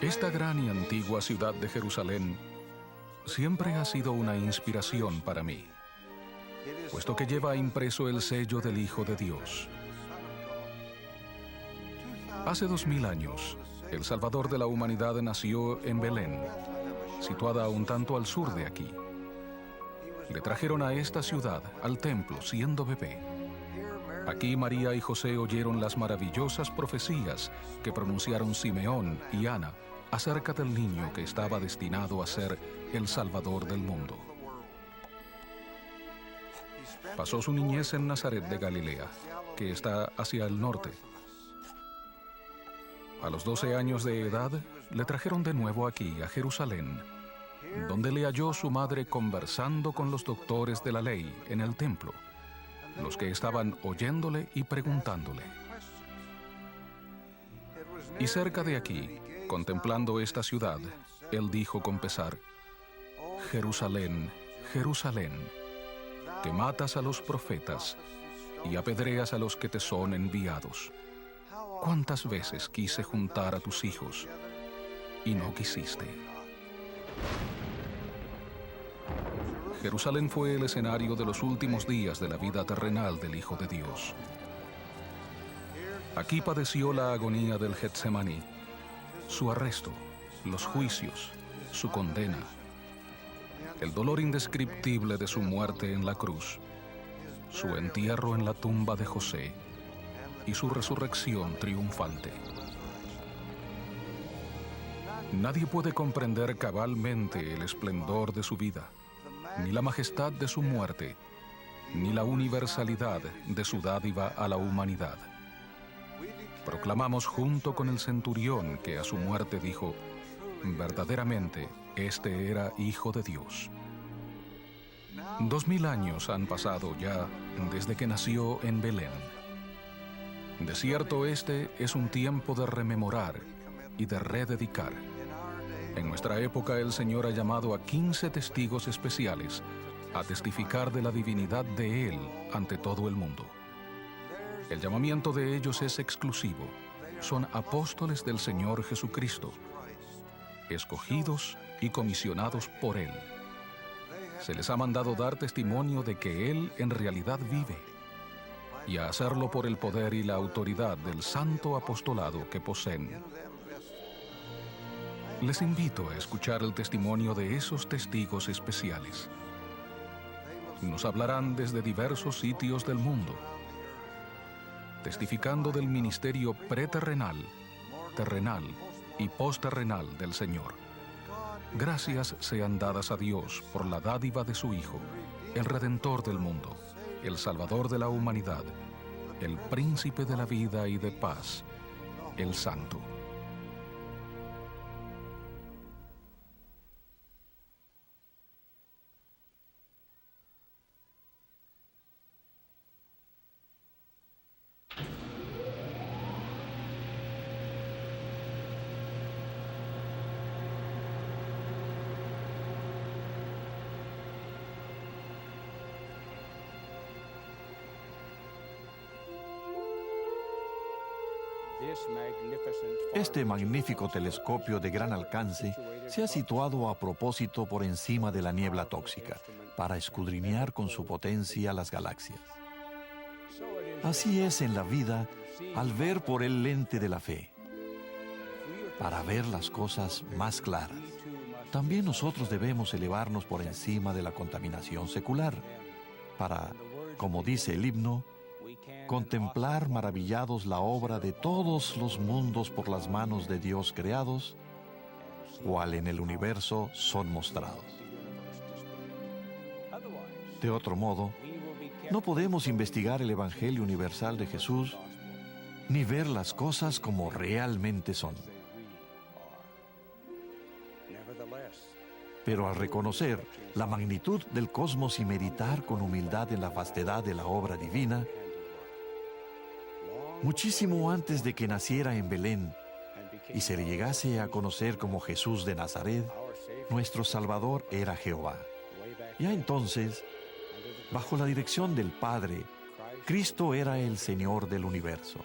Esta gran y antigua ciudad de Jerusalén siempre ha sido una inspiración para mí, puesto que lleva impreso el sello del Hijo de Dios. Hace 2000 años, el Salvador de la humanidad nació en Belén, situada un tanto al sur de aquí. Le trajeron a esta ciudad, al templo, siendo bebé. Aquí María y José oyeron las maravillosas profecías que pronunciaron Simeón y Ana acerca del niño que estaba destinado a ser el Salvador del mundo. Pasó su niñez en Nazaret de Galilea, que está hacia el norte. A los 12 años de edad, le trajeron de nuevo aquí, a Jerusalén, donde le halló su madre conversando con los doctores de la ley en el templo, los que estaban oyéndole y preguntándole. Y cerca de aquí, contemplando esta ciudad, él dijo con pesar: Jerusalén, Jerusalén, que matas a los profetas y apedreas a los que te son enviados. ¿Cuántas veces quise juntar a tus hijos y no quisiste? Jerusalén fue el escenario de los últimos días de la vida terrenal del Hijo de Dios. Aquí padeció la agonía del Getsemaní, su arresto, los juicios, su condena, el dolor indescriptible de su muerte en la cruz, su entierro en la tumba de José y su resurrección triunfante. Nadie puede comprender cabalmente el esplendor de su vida, ni la majestad de su muerte, ni la universalidad de su dádiva a la humanidad. Proclamamos junto con el centurión que a su muerte dijo: verdaderamente, este era Hijo de Dios. 2000 años han pasado ya desde que nació en Belén. De cierto, este es un tiempo de rememorar y de rededicar. En nuestra época, el Señor ha llamado a 15 testigos especiales a testificar de la divinidad de Él ante todo el mundo. El llamamiento de ellos es exclusivo. Son apóstoles del Señor Jesucristo, escogidos y comisionados por Él. Se les ha mandado dar testimonio de que Él en realidad vive, y a hacerlo por el poder y la autoridad del santo apostolado que poseen. Les invito a escuchar el testimonio de esos testigos especiales. Nos hablarán desde diversos sitios del mundo, testificando del ministerio preterrenal, terrenal y postterrenal del Señor. Gracias sean dadas a Dios por la dádiva de su Hijo, el Redentor del mundo, el Salvador de la humanidad, el Príncipe de la vida y de paz, el Santo. Este magnífico telescopio de gran alcance se ha situado a propósito por encima de la niebla tóxica para escudriñar con su potencia las galaxias. Así es en la vida al ver por el lente de la fe, para ver las cosas más claras. También nosotros debemos elevarnos por encima de la contaminación secular para, como dice el himno, contemplar maravillados la obra de todos los mundos por las manos de Dios creados, cual en el universo son mostrados. De otro modo, no podemos investigar el Evangelio universal de Jesús ni ver las cosas como realmente son. Pero al reconocer la magnitud del cosmos y meditar con humildad en la vastedad de la obra divina, muchísimo antes de que naciera en Belén y se le llegase a conocer como Jesús de Nazaret, nuestro Salvador era Jehová. Ya entonces, bajo la dirección del Padre, Cristo era el Señor del universo,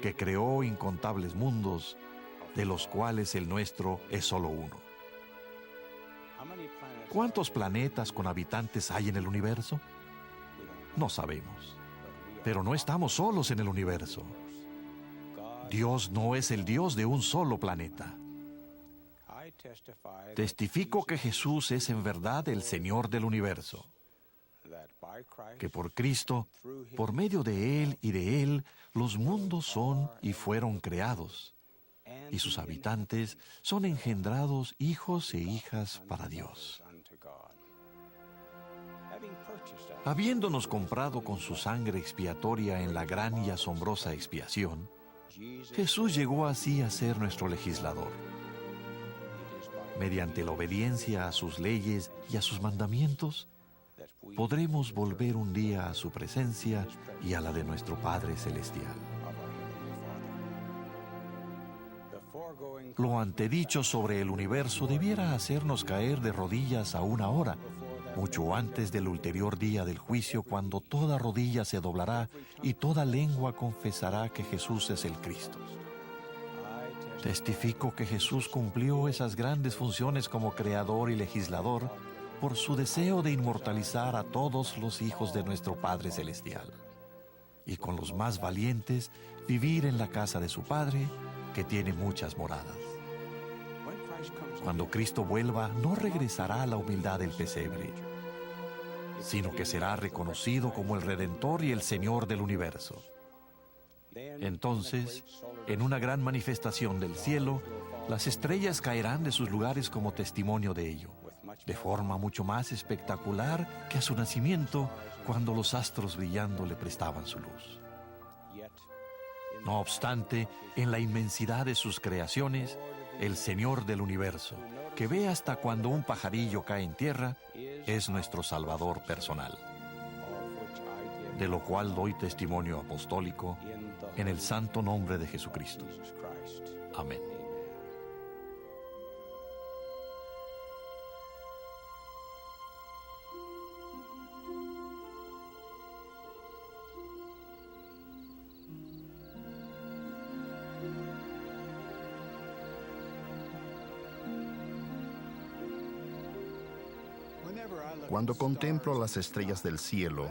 que creó incontables mundos de los cuales el nuestro es solo uno. ¿Cuántos planetas con habitantes hay en el universo? No sabemos. Pero no estamos solos en el universo. Dios no es el Dios de un solo planeta. Testifico que Jesús es en verdad el Señor del universo, que por Cristo, por medio de Él y de Él, los mundos son y fueron creados, y sus habitantes son engendrados hijos e hijas para Dios. Habiéndonos comprado con su sangre expiatoria en la gran y asombrosa expiación, Jesús llegó así a ser nuestro legislador. Mediante la obediencia a sus leyes y a sus mandamientos, podremos volver un día a su presencia y a la de nuestro Padre Celestial. Lo antedicho sobre el universo debiera hacernos caer de rodillas aún ahora, mucho antes del ulterior día del juicio, cuando toda rodilla se doblará y toda lengua confesará que Jesús es el Cristo. Testifico que Jesús cumplió esas grandes funciones como creador y legislador por su deseo de inmortalizar a todos los hijos de nuestro Padre Celestial, y con los más valientes vivir en la casa de su Padre, que tiene muchas moradas. Cuando Cristo vuelva, no regresará a la humildad del pesebre, sino que será reconocido como el Redentor y el Señor del universo. Entonces, en una gran manifestación del cielo, las estrellas caerán de sus lugares como testimonio de ello, de forma mucho más espectacular que a su nacimiento, cuando los astros brillando le prestaban su luz. No obstante, en la inmensidad de sus creaciones, el Señor del universo, que ve hasta cuando un pajarillo cae en tierra, es nuestro Salvador personal, de lo cual doy testimonio apostólico en el santo nombre de Jesucristo. Amén. Cuando contemplo las estrellas del cielo,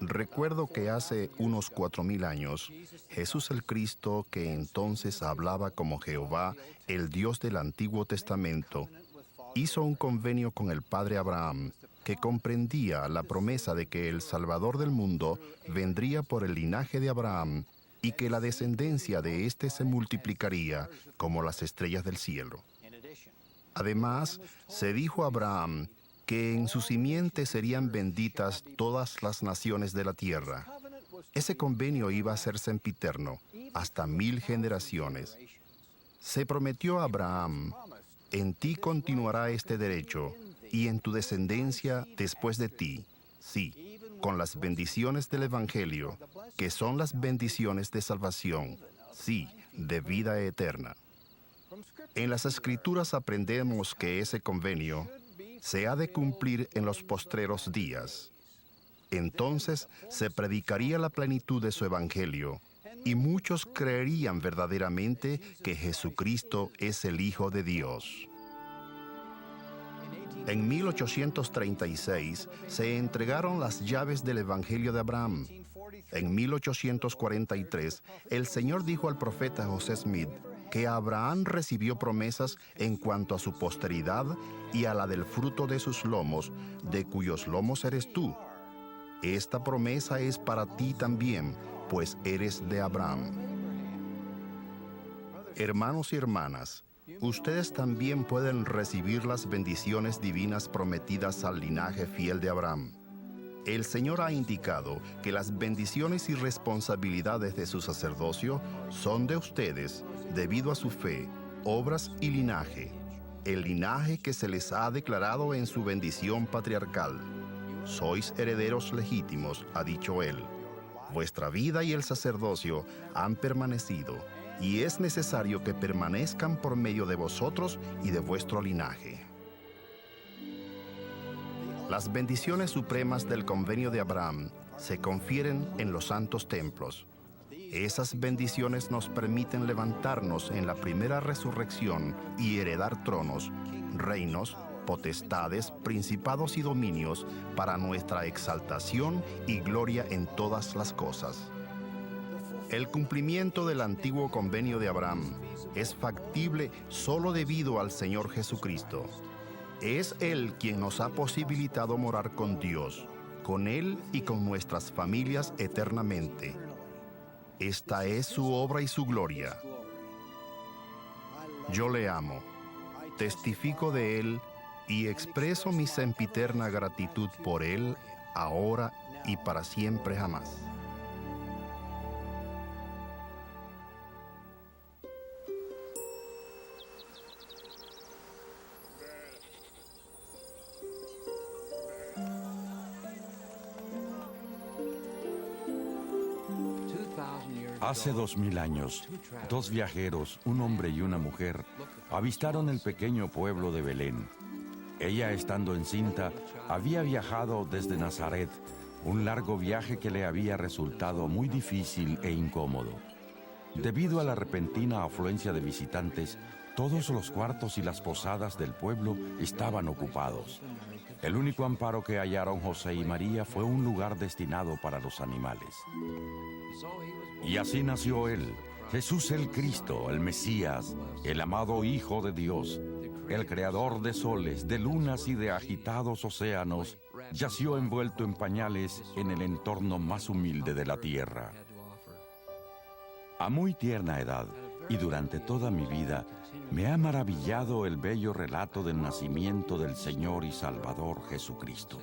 recuerdo que hace unos 4000 años, Jesús el Cristo, que entonces hablaba como Jehová, el Dios del Antiguo Testamento, hizo un convenio con el padre Abraham, que comprendía la promesa de que el Salvador del mundo vendría por el linaje de Abraham y que la descendencia de éste se multiplicaría como las estrellas del cielo. Además, se dijo a Abraham que en su simiente serían benditas todas las naciones de la tierra. Ese convenio iba a ser sempiterno, hasta 1000 generaciones. Se prometió a Abraham: en ti continuará este derecho, y en tu descendencia después de ti, sí, con las bendiciones del Evangelio, que son las bendiciones de salvación, sí, de vida eterna. En las Escrituras aprendemos que ese convenio se ha de cumplir en los postreros días. Entonces se predicaría la plenitud de su Evangelio, y muchos creerían verdaderamente que Jesucristo es el Hijo de Dios. En 1836 se entregaron las llaves del Evangelio de Abraham. En 1843, el Señor dijo al profeta José Smith que Abraham recibió promesas en cuanto a su posteridad y a la del fruto de sus lomos, de cuyos lomos eres tú. Esta promesa es para ti también, pues eres de Abraham. Hermanos y hermanas, ustedes también pueden recibir las bendiciones divinas prometidas al linaje fiel de Abraham. El Señor ha indicado que las bendiciones y responsabilidades de su sacerdocio son de ustedes debido a su fe, obras y linaje, el linaje que se les ha declarado en su bendición patriarcal. Sois herederos legítimos, ha dicho Él. Vuestra vida y el sacerdocio han permanecido, y es necesario que permanezcan por medio de vosotros y de vuestro linaje. Las bendiciones supremas del convenio de Abraham se confieren en los santos templos. Esas bendiciones nos permiten levantarnos en la primera resurrección y heredar tronos, reinos, potestades, principados y dominios para nuestra exaltación y gloria en todas las cosas. El cumplimiento del antiguo convenio de Abraham es factible solo debido al Señor Jesucristo. Es Él quien nos ha posibilitado morar con Dios, con Él y con nuestras familias eternamente. Esta es su obra y su gloria. Yo le amo, testifico de Él y expreso mi sempiterna gratitud por Él, ahora y para siempre jamás. Hace 2000 años, dos viajeros, un hombre y una mujer, avistaron el pequeño pueblo de Belén. Ella, estando encinta, había viajado desde Nazaret, un largo viaje que le había resultado muy difícil e incómodo. Debido a la repentina afluencia de visitantes, todos los cuartos y las posadas del pueblo estaban ocupados. El único amparo que hallaron José y María fue un lugar destinado para los animales. Y así nació él, Jesús el Cristo, el Mesías, el amado Hijo de Dios, el creador de soles, de lunas y de agitados océanos, yació envuelto en pañales en el entorno más humilde de la tierra. A muy tierna edad, y durante toda mi vida, me ha maravillado el bello relato del nacimiento del Señor y Salvador Jesucristo.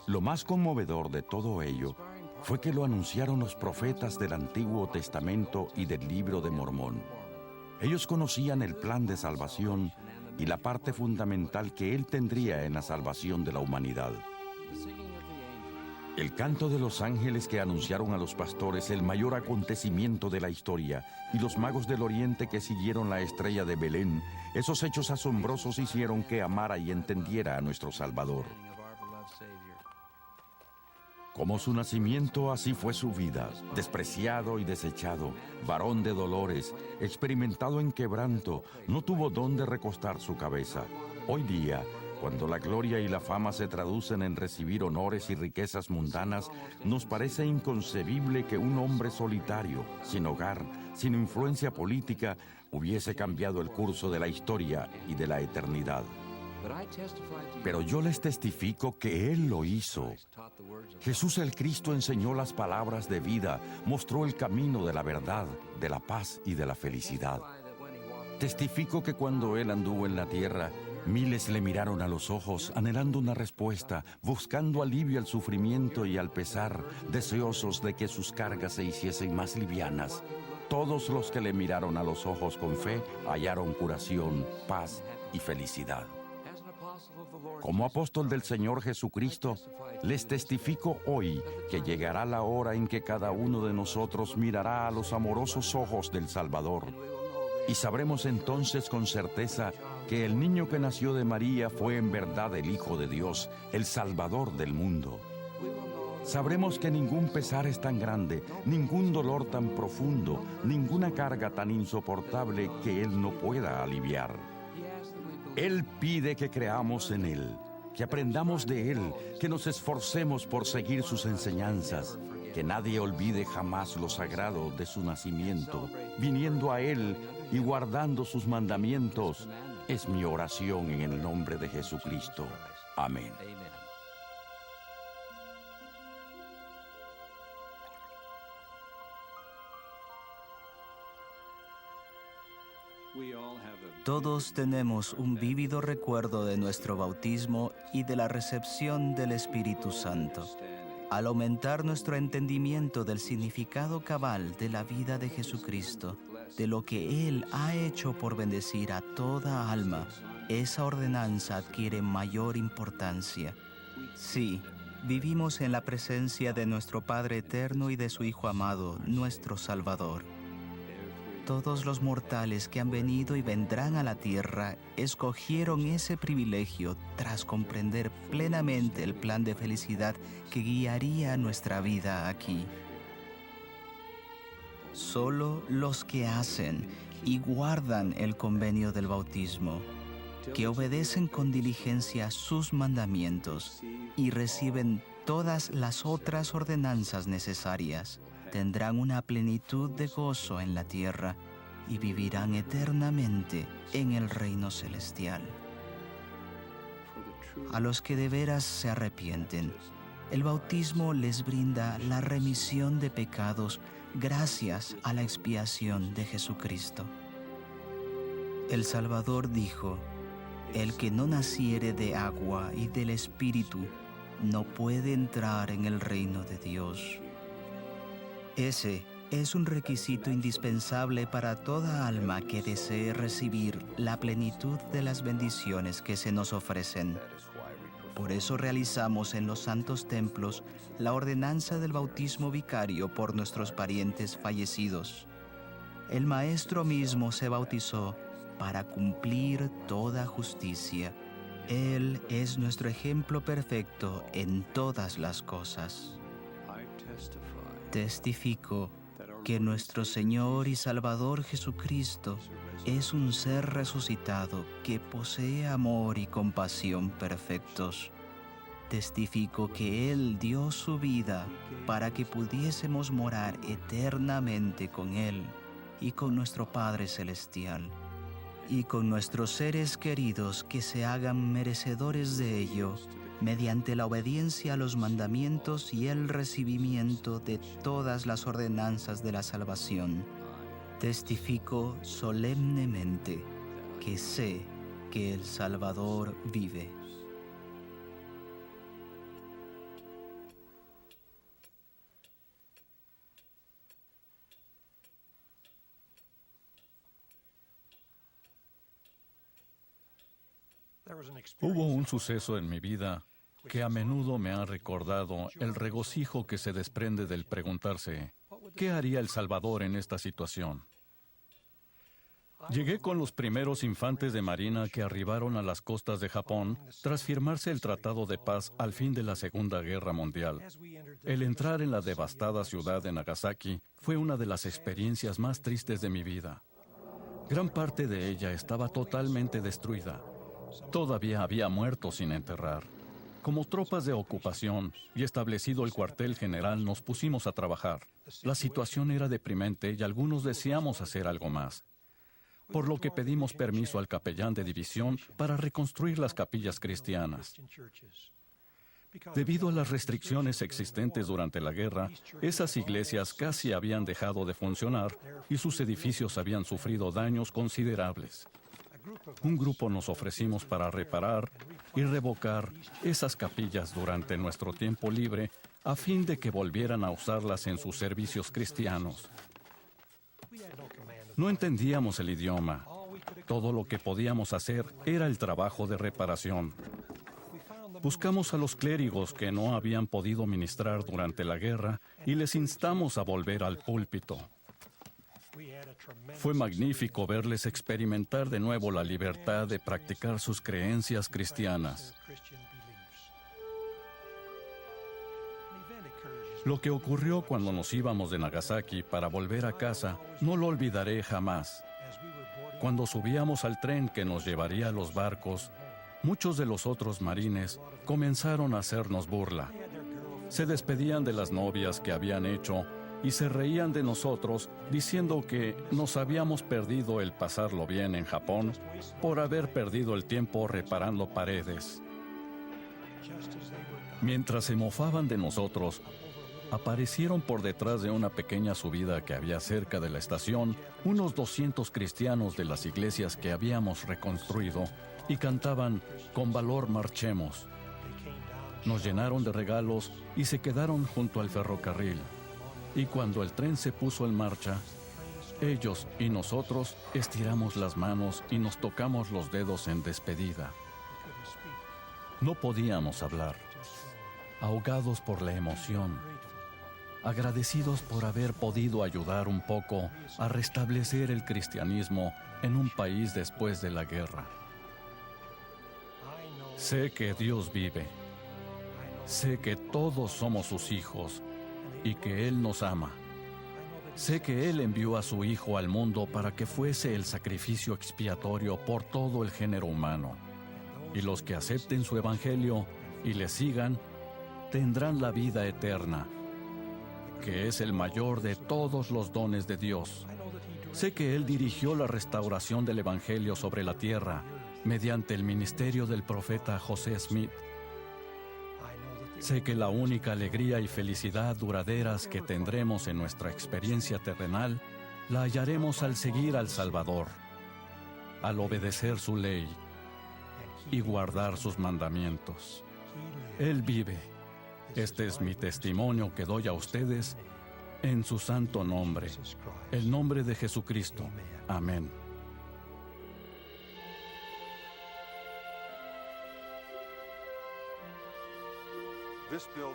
Lo más conmovedor de todo ello fue que lo anunciaron los profetas del Antiguo Testamento y del Libro de Mormón. Ellos conocían el plan de salvación y la parte fundamental que Él tendría en la salvación de la humanidad. El canto de los ángeles que anunciaron a los pastores el mayor acontecimiento de la historia y los magos del oriente que siguieron la estrella de Belén, esos hechos asombrosos hicieron que amara y entendiera a nuestro Salvador. Como su nacimiento, así fue su vida, despreciado y desechado, varón de dolores, experimentado en quebranto, no tuvo dónde recostar su cabeza. Hoy día, cuando la gloria y la fama se traducen en recibir honores y riquezas mundanas, nos parece inconcebible que un hombre solitario, sin hogar, sin influencia política, hubiese cambiado el curso de la historia y de la eternidad. Pero yo les testifico que Él lo hizo. Jesús el Cristo enseñó las palabras de vida, mostró el camino de la verdad, de la paz y de la felicidad. Testifico que cuando Él anduvo en la tierra, miles le miraron a los ojos, anhelando una respuesta, buscando alivio al sufrimiento y al pesar, deseosos de que sus cargas se hiciesen más livianas. Todos los que le miraron a los ojos con fe hallaron curación, paz y felicidad. Como apóstol del Señor Jesucristo, les testifico hoy que llegará la hora en que cada uno de nosotros mirará a los amorosos ojos del Salvador. Y sabremos entonces con certeza que el niño que nació de María fue en verdad el Hijo de Dios, el Salvador del mundo. Sabremos que ningún pesar es tan grande, ningún dolor tan profundo, ninguna carga tan insoportable que Él no pueda aliviar. Él pide que creamos en Él, que aprendamos de Él, que nos esforcemos por seguir sus enseñanzas, que nadie olvide jamás lo sagrado de su nacimiento, viniendo a Él y guardando sus mandamientos. Es mi oración en el nombre de Jesucristo. Amén. Todos tenemos un vívido recuerdo de nuestro bautismo y de la recepción del Espíritu Santo. Al aumentar nuestro entendimiento del significado cabal de la vida de Jesucristo, de lo que Él ha hecho por bendecir a toda alma, esa ordenanza adquiere mayor importancia. Sí, vivimos en la presencia de nuestro Padre eterno y de su Hijo amado, nuestro Salvador. Todos los mortales que han venido y vendrán a la tierra escogieron ese privilegio tras comprender plenamente el plan de felicidad que guiaría nuestra vida aquí. Solo los que hacen y guardan el convenio del bautismo, que obedecen con diligencia sus mandamientos y reciben todas las otras ordenanzas necesarias, tendrán una plenitud de gozo en la tierra y vivirán eternamente en el reino celestial. A los que de veras se arrepienten, el bautismo les brinda la remisión de pecados gracias a la expiación de Jesucristo. El Salvador dijo: el que no naciere de agua y del Espíritu no puede entrar en el reino de Dios. Ese es un requisito indispensable para toda alma que desee recibir la plenitud de las bendiciones que se nos ofrecen. Por eso realizamos en los santos templos la ordenanza del bautismo vicario por nuestros parientes fallecidos. El Maestro mismo se bautizó para cumplir toda justicia. Él es nuestro ejemplo perfecto en todas las cosas. Testifico que nuestro Señor y Salvador Jesucristo es un ser resucitado que posee amor y compasión perfectos. Testifico que Él dio su vida para que pudiésemos morar eternamente con Él y con nuestro Padre Celestial, y con nuestros seres queridos que se hagan merecedores de ello, mediante la obediencia a los mandamientos y el recibimiento de todas las ordenanzas de la salvación. Testifico solemnemente que sé que el Salvador vive. Hubo un suceso en mi vida que a menudo me ha recordado el regocijo que se desprende del preguntarse, ¿qué haría El Salvador en esta situación? Llegué con los primeros infantes de marina que arribaron a las costas de Japón tras firmarse el Tratado de Paz al fin de la Segunda Guerra Mundial. El entrar en la devastada ciudad de Nagasaki fue una de las experiencias más tristes de mi vida. Gran parte de ella estaba totalmente destruida. Todavía había muertos sin enterrar. Como tropas de ocupación y establecido el cuartel general, nos pusimos a trabajar. La situación era deprimente y algunos deseamos hacer algo más, por lo que pedimos permiso al capellán de división para reconstruir las capillas cristianas. Debido a las restricciones existentes durante la guerra, esas iglesias casi habían dejado de funcionar y sus edificios habían sufrido daños considerables. Un grupo nos ofrecimos para reparar y revocar esas capillas durante nuestro tiempo libre a fin de que volvieran a usarlas en sus servicios cristianos. No entendíamos el idioma. Todo lo que podíamos hacer era el trabajo de reparación. Buscamos a los clérigos que no habían podido ministrar durante la guerra y les instamos a volver al púlpito. Fue magnífico verles experimentar de nuevo la libertad de practicar sus creencias cristianas. Lo que ocurrió cuando nos íbamos de Nagasaki para volver a casa, no lo olvidaré jamás. Cuando subíamos al tren que nos llevaría a los barcos, muchos de los otros marines comenzaron a hacernos burla. Se despedían de las novias que habían hecho y se reían de nosotros diciendo que nos habíamos perdido el pasarlo bien en Japón por haber perdido el tiempo reparando paredes. Mientras se mofaban de nosotros, aparecieron por detrás de una pequeña subida que había cerca de la estación unos 200 cristianos de las iglesias que habíamos reconstruido y cantaban «Con valor marchemos». Nos llenaron de regalos y se quedaron junto al ferrocarril. Y cuando el tren se puso en marcha, ellos y nosotros estiramos las manos y nos tocamos los dedos en despedida. No podíamos hablar, ahogados por la emoción, agradecidos por haber podido ayudar un poco a restablecer el cristianismo en un país después de la guerra. Sé que Dios vive. Sé que todos somos sus hijos y que Él nos ama. Sé que Él envió a su Hijo al mundo para que fuese el sacrificio expiatorio por todo el género humano. Y los que acepten su evangelio y le sigan, tendrán la vida eterna, que es el mayor de todos los dones de Dios. Sé que Él dirigió la restauración del evangelio sobre la tierra mediante el ministerio del profeta José Smith. Sé que la única alegría y felicidad duraderas que tendremos en nuestra experiencia terrenal la hallaremos al seguir al Salvador, al obedecer su ley y guardar sus mandamientos. Él vive. Este es mi testimonio que doy a ustedes en su santo nombre, el nombre de Jesucristo. Amén.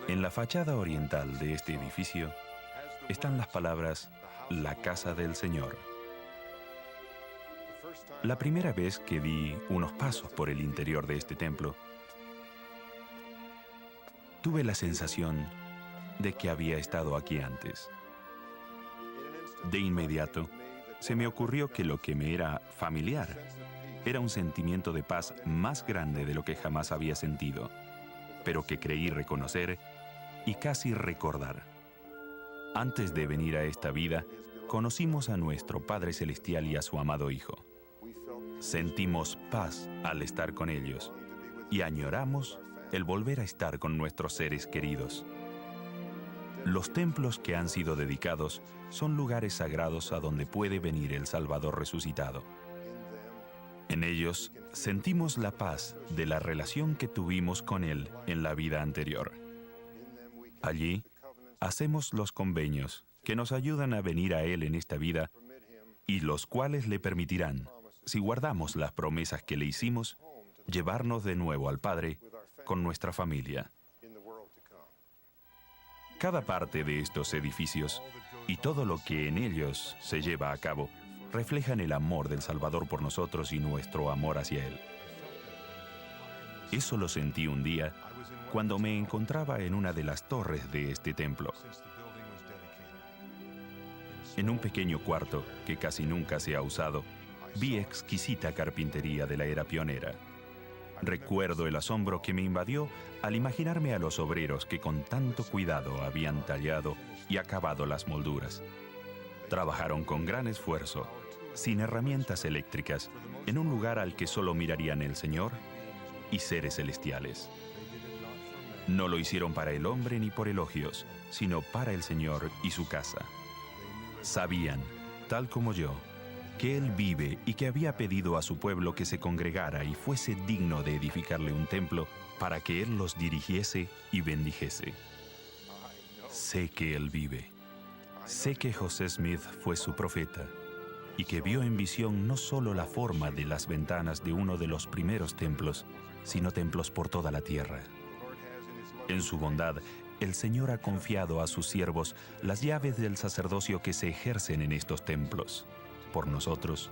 En la fachada oriental de este edificio están las palabras «La Casa del Señor». La primera vez que di unos pasos por el interior de este templo, tuve la sensación de que había estado aquí antes. De inmediato, se me ocurrió que lo que me era familiar era un sentimiento de paz más grande de lo que jamás había sentido, pero que creí reconocer y casi recordar. Antes de venir a esta vida, conocimos a nuestro Padre Celestial y a su amado Hijo. Sentimos paz al estar con ellos y añoramos el volver a estar con nuestros seres queridos. Los templos que han sido dedicados son lugares sagrados a donde puede venir el Salvador resucitado. En ellos sentimos la paz de la relación que tuvimos con Él en la vida anterior. Allí hacemos los convenios que nos ayudan a venir a Él en esta vida y los cuales le permitirán, si guardamos las promesas que le hicimos, llevarnos de nuevo al Padre con nuestra familia. Cada parte de estos edificios y todo lo que en ellos se lleva a cabo reflejan el amor del Salvador por nosotros y nuestro amor hacia Él. Eso lo sentí un día cuando me encontraba en una de las torres de este templo. En un pequeño cuarto que casi nunca se ha usado, vi exquisita carpintería de la era pionera. Recuerdo el asombro que me invadió al imaginarme a los obreros que con tanto cuidado habían tallado y acabado las molduras. Trabajaron con gran esfuerzo, sin herramientas eléctricas, en un lugar al que solo mirarían el Señor y seres celestiales. No lo hicieron para el hombre ni por elogios, sino para el Señor y su casa. Sabían, tal como yo, que Él vive y que había pedido a su pueblo que se congregara y fuese digno de edificarle un templo para que Él los dirigiese y bendijese. Sé que Él vive. Sé que José Smith fue su profeta y que vio en visión no solo la forma de las ventanas de uno de los primeros templos, sino templos por toda la tierra. En su bondad, el Señor ha confiado a sus siervos las llaves del sacerdocio que se ejercen en estos templos, por nosotros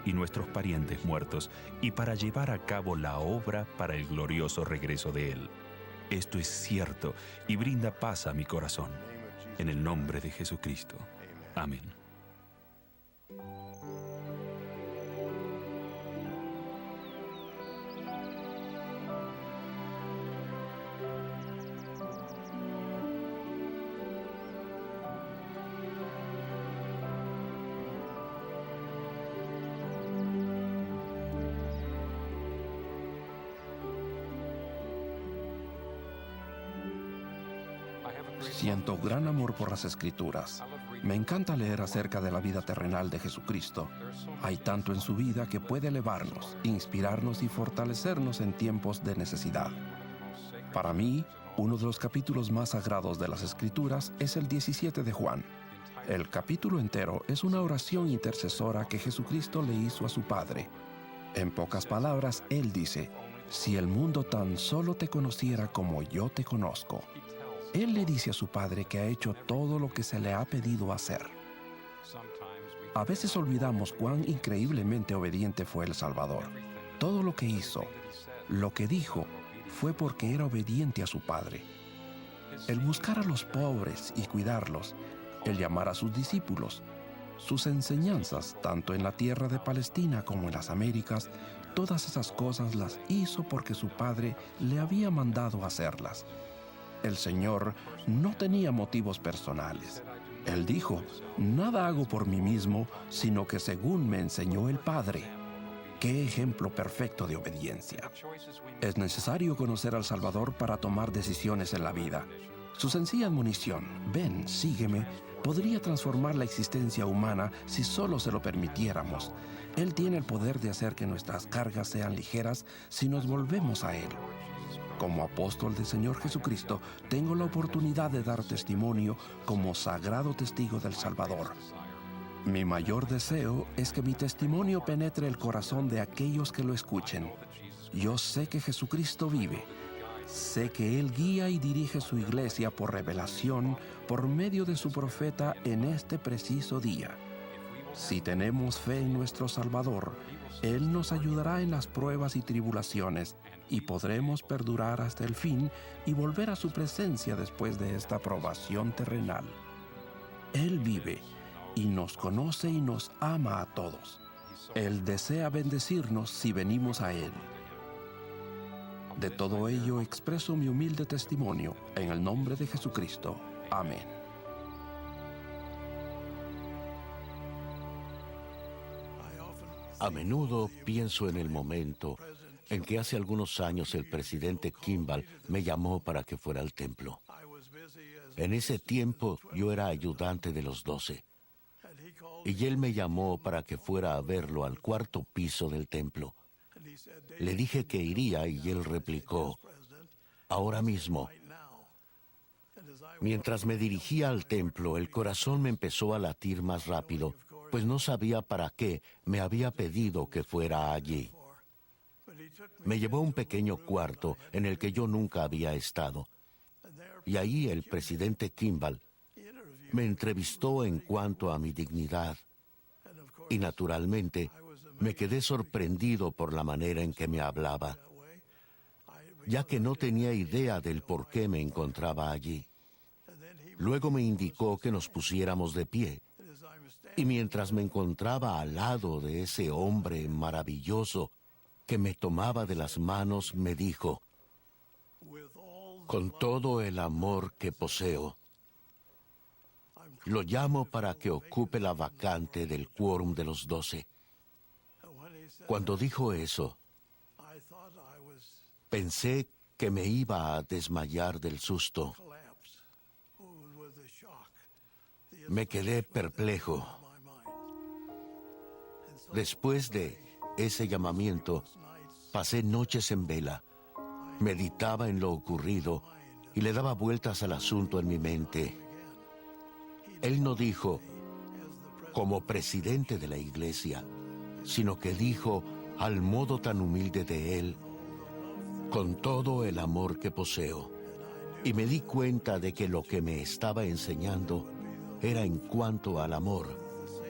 y nuestros parientes muertos, y para llevar a cabo la obra para el glorioso regreso de Él. Esto es cierto y brinda paz a mi corazón. En el nombre de Jesucristo. Amén. Siento gran amor por las Escrituras. Me encanta leer acerca de la vida terrenal de Jesucristo. Hay tanto en su vida que puede elevarnos, inspirarnos y fortalecernos en tiempos de necesidad. Para mí, uno de los capítulos más sagrados de las Escrituras es el 17 de Juan. El capítulo entero es una oración intercesora que Jesucristo le hizo a su Padre. En pocas palabras, Él dice: si el mundo tan solo te conociera como yo te conozco. Él le dice a su Padre que ha hecho todo lo que se le ha pedido hacer. A veces olvidamos cuán increíblemente obediente fue el Salvador. Todo lo que hizo, lo que dijo, fue porque era obediente a su Padre. El buscar a los pobres y cuidarlos el llamar a sus discípulos. Sus enseñanzas, tanto en la tierra de Palestina como en las Américas, todas esas cosas las hizo porque su Padre le había mandado hacerlas. El Señor no tenía motivos personales. Él dijo: nada hago por mí mismo, sino que según me enseñó el Padre. ¡Qué ejemplo perfecto de obediencia! Es necesario conocer al Salvador para tomar decisiones en la vida. Su sencilla admonición, ven, sígueme, podría transformar la existencia humana si solo se lo permitiéramos. Él tiene el poder de hacer que nuestras cargas sean ligeras si nos volvemos a Él. Como apóstol del Señor Jesucristo, tengo la oportunidad de dar testimonio como sagrado testigo del Salvador. Mi mayor deseo es que mi testimonio penetre el corazón de aquellos que lo escuchen. Yo sé que Jesucristo vive. Sé que Él guía y dirige su iglesia por revelación por medio de su profeta en este preciso día. Si tenemos fe en nuestro Salvador, Él nos ayudará en las pruebas y tribulaciones y podremos perdurar hasta el fin y volver a su presencia después de esta probación terrenal. Él vive y nos conoce y nos ama a todos. Él desea bendecirnos si venimos a Él. De todo ello expreso mi humilde testimonio en el nombre de Jesucristo. Amén. A menudo pienso en el momento en que hace algunos años el presidente Kimball me llamó para que fuera al templo. En ese tiempo yo era ayudante de los 12. Y él me llamó para que fuera a verlo al 4º piso del templo. Le dije que iría y él replicó: ahora mismo. Mientras me dirigía al templo, el corazón me empezó a latir más rápido, pues no sabía para qué me había pedido que fuera allí. Me llevó a un pequeño cuarto en el que yo nunca había estado. Y ahí el presidente Kimball me entrevistó en cuanto a mi dignidad. Y naturalmente, me quedé sorprendido por la manera en que me hablaba, ya que no tenía idea del por qué me encontraba allí. Luego me indicó que nos pusiéramos de pie, y mientras me encontraba al lado de ese hombre maravilloso que me tomaba de las manos, me dijo: con todo el amor que poseo, lo llamo para que ocupe la vacante del quórum de los 12. Cuando dijo eso, pensé que me iba a desmayar del susto. Me quedé perplejo. Después de ese llamamiento, pasé noches en vela, meditaba en lo ocurrido y le daba vueltas al asunto en mi mente. Él no dijo, como presidente de la iglesia, sino que dijo, al modo tan humilde de él, con todo el amor que poseo. Y me di cuenta de que lo que me estaba enseñando era en cuanto al amor,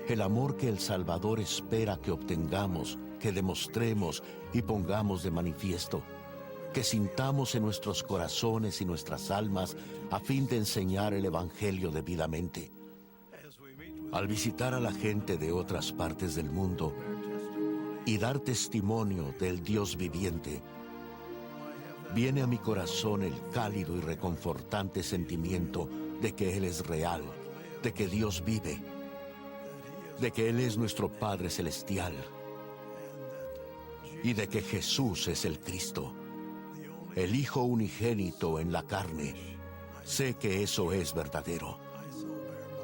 el amor que el Salvador espera que obtengamos, que demostremos y pongamos de manifiesto, que sintamos en nuestros corazones y nuestras almas a fin de enseñar el Evangelio debidamente. Al visitar a la gente de otras partes del mundo y dar testimonio del Dios viviente, viene a mi corazón el cálido y reconfortante sentimiento de que Él es real, de que Dios vive, de que Él es nuestro Padre Celestial y de que Jesús es el Cristo, el Hijo unigénito en la carne. Sé que eso es verdadero.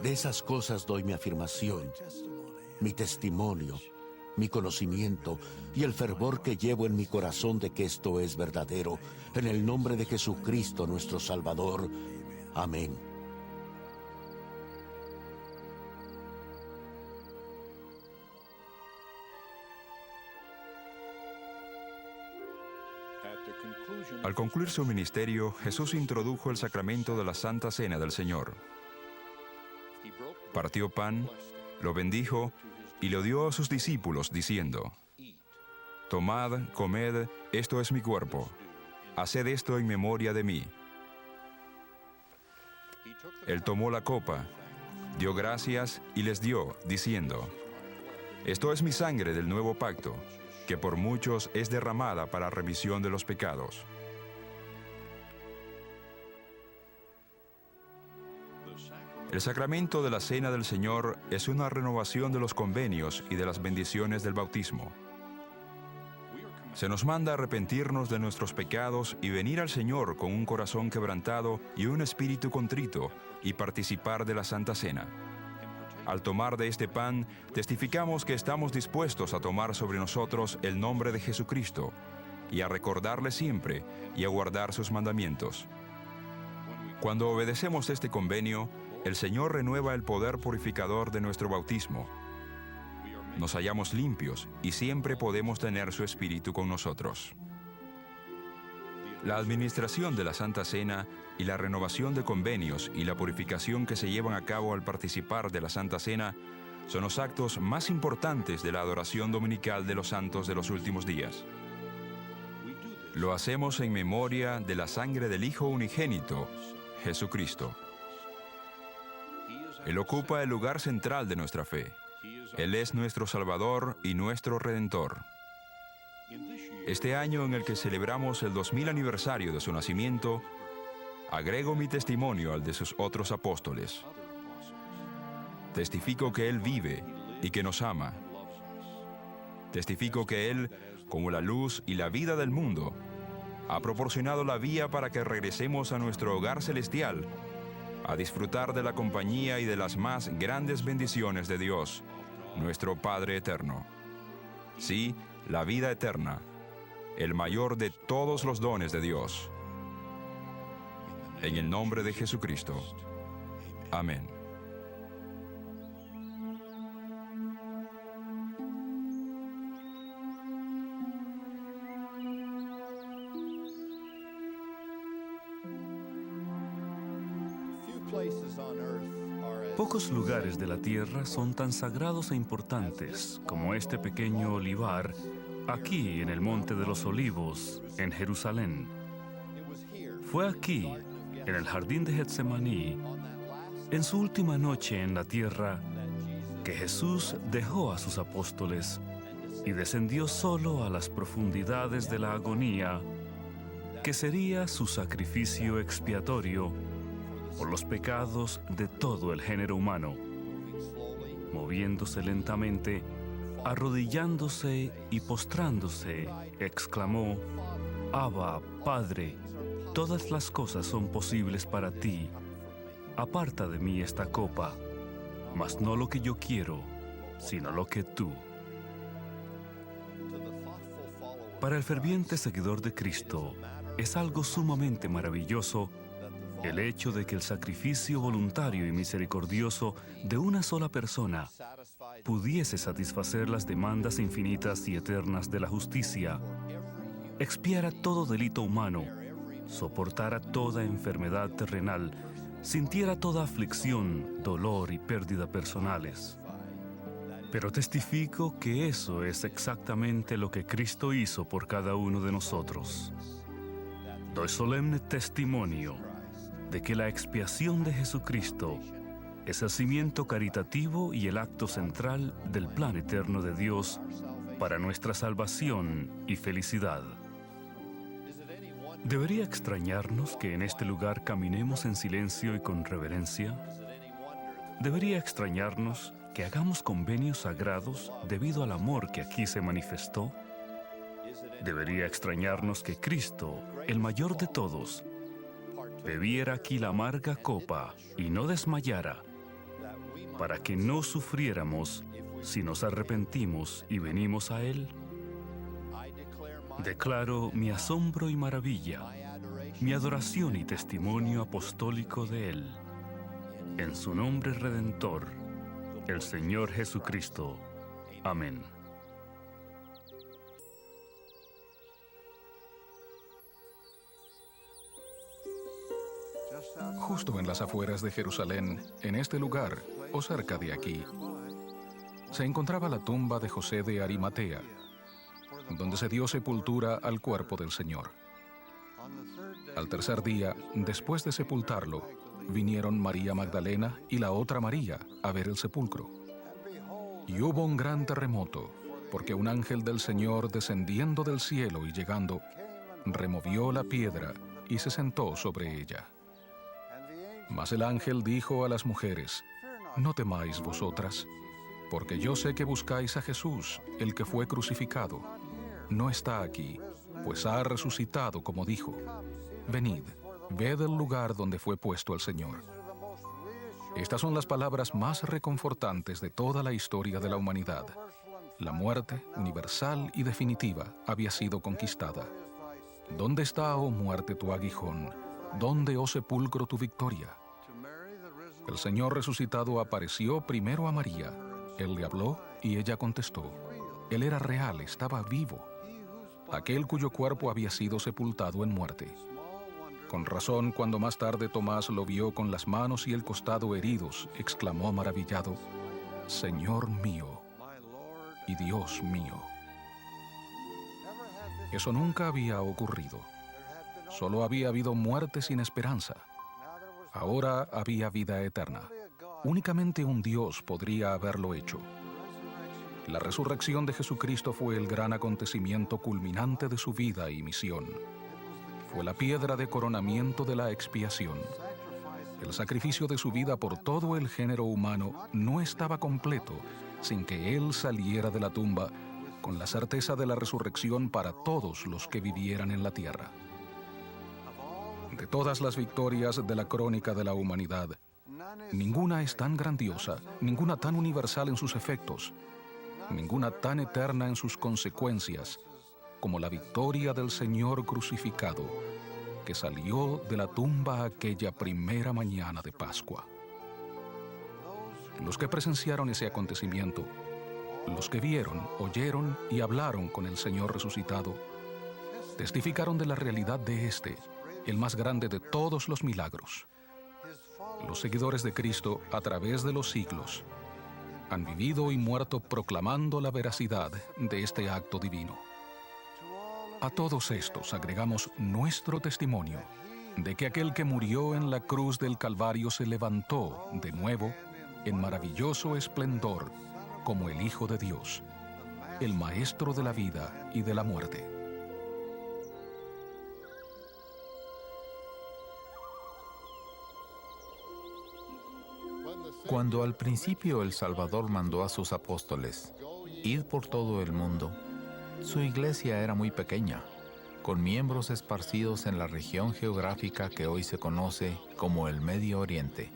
De esas cosas doy mi afirmación, mi testimonio, mi conocimiento y el fervor que llevo en mi corazón de que esto es verdadero, en el nombre de Jesucristo nuestro Salvador. Amén. Al concluir su ministerio, Jesús introdujo el sacramento de la Santa Cena del Señor. Partió pan, lo bendijo y lo dio a sus discípulos, diciendo: tomad, comed, esto es mi cuerpo. Haced esto en memoria de mí. Él tomó la copa, Dio gracias y les dio, diciendo: Esto es mi sangre del nuevo pacto, que por muchos es derramada para remisión de los pecados. El sacramento de la Cena del Señor es una renovación de los convenios y de las bendiciones del bautismo. Se nos manda arrepentirnos de nuestros pecados y venir al Señor con un corazón quebrantado y un espíritu contrito y participar de la Santa Cena. Al tomar de este pan, testificamos que estamos dispuestos a tomar sobre nosotros el nombre de Jesucristo y a recordarle siempre y a guardar sus mandamientos. Cuando obedecemos este convenio, el Señor renueva el poder purificador de nuestro bautismo. Nos hallamos limpios y siempre podemos tener su Espíritu con nosotros. La administración de la Santa Cena y la renovación de convenios y la purificación que se llevan a cabo al participar de la Santa Cena son los actos más importantes de la adoración dominical de los santos de los últimos días. Lo hacemos en memoria de la sangre del Hijo unigénito, Jesucristo. Él ocupa el lugar central de nuestra fe. Él es nuestro Salvador y nuestro Redentor. Este año en el que celebramos el 2000 aniversario de su nacimiento, agrego mi testimonio al de sus otros apóstoles. Testifico que Él vive y que nos ama. Testifico que Él, como la luz y la vida del mundo, ha proporcionado la vía para que regresemos a nuestro hogar celestial, a disfrutar de la compañía y de las más grandes bendiciones de Dios, nuestro Padre eterno. Sí, la vida eterna, el mayor de todos los dones de Dios. En el nombre de Jesucristo. Amén. Pocos lugares de la tierra son tan sagrados e importantes como este pequeño olivar aquí en el Monte de los Olivos, en Jerusalén. Fue aquí, en el jardín de Getsemaní, en su última noche en la tierra, que Jesús dejó a sus apóstoles y descendió solo a las profundidades de la agonía, que sería su sacrificio expiatorio por los pecados de todo el género humano. Moviéndose lentamente, arrodillándose y postrándose, exclamó: Abba, Padre, todas las cosas son posibles para ti. Aparta de mí esta copa, mas no lo que yo quiero, sino lo que tú. Para el ferviente seguidor de Cristo, es algo sumamente maravilloso el hecho de que el sacrificio voluntario y misericordioso de una sola persona pudiese satisfacer las demandas infinitas y eternas de la justicia, expiara todo delito humano, soportara toda enfermedad terrenal, sintiera toda aflicción, dolor y pérdida personales. Pero testifico que eso es exactamente lo que Cristo hizo por cada uno de nosotros. Doy solemne testimonio de que la expiación de Jesucristo es el cimiento caritativo y el acto central del plan eterno de Dios para nuestra salvación y felicidad. ¿Debería extrañarnos que en este lugar caminemos en silencio y con reverencia? ¿Debería extrañarnos que hagamos convenios sagrados debido al amor que aquí se manifestó? ¿Debería extrañarnos que Cristo, el mayor de todos, bebiera aquí la amarga copa y no desmayara, para que no sufriéramos si nos arrepentimos y venimos a Él? Declaro mi asombro y maravilla, mi adoración y testimonio apostólico de Él. En su nombre redentor, el Señor Jesucristo. Amén. Justo en las afueras de Jerusalén, en este lugar, o cerca de aquí, se encontraba la tumba de José de Arimatea, donde se dio sepultura al cuerpo del Señor. Al tercer día, después de sepultarlo, vinieron María Magdalena y la otra María a ver el sepulcro. Y hubo un gran terremoto, porque un ángel del Señor descendiendo del cielo y llegando, removió la piedra y se sentó sobre ella. Mas el ángel dijo a las mujeres: No temáis vosotras, porque yo sé que buscáis a Jesús, el que fue crucificado. No está aquí, pues ha resucitado como dijo. Venid, ved el lugar donde fue puesto el Señor. Estas son las palabras más reconfortantes de toda la historia de la humanidad. La muerte, universal y definitiva, había sido conquistada. ¿Dónde está, oh muerte, tu aguijón? ¿Dónde, oh sepulcro, tu victoria? El Señor resucitado apareció primero a María. Él le habló y ella contestó. Él era real, estaba vivo. Aquel cuyo cuerpo había sido sepultado en muerte. Con razón, cuando más tarde Tomás lo vio con las manos y el costado heridos, exclamó maravillado: Señor mío y Dios mío. Eso nunca había ocurrido. Solo había habido muerte sin esperanza. Ahora había vida eterna. Únicamente un Dios podría haberlo hecho. La resurrección de Jesucristo fue el gran acontecimiento culminante de su vida y misión. Fue la piedra de coronamiento de la expiación. El sacrificio de su vida por todo el género humano no estaba completo sin que Él saliera de la tumba con la certeza de la resurrección para todos los que vivieran en la tierra. De todas las victorias de la crónica de la humanidad, ninguna es tan grandiosa, ninguna tan universal en sus efectos, ninguna tan eterna en sus consecuencias, como la victoria del Señor crucificado, que salió de la tumba aquella primera mañana de Pascua. Los que presenciaron ese acontecimiento, los que vieron, oyeron y hablaron con el Señor resucitado, testificaron de la realidad de este, el más grande de todos los milagros. Los seguidores de Cristo, a través de los siglos, han vivido y muerto proclamando la veracidad de este acto divino. A todos estos agregamos nuestro testimonio de que aquel que murió en la cruz del Calvario se levantó de nuevo en maravilloso esplendor como el Hijo de Dios, el Maestro de la vida y de la muerte. Cuando al principio el Salvador mandó a sus apóstoles, id por todo el mundo, su iglesia era muy pequeña, con miembros esparcidos en la región geográfica que hoy se conoce como el Medio Oriente.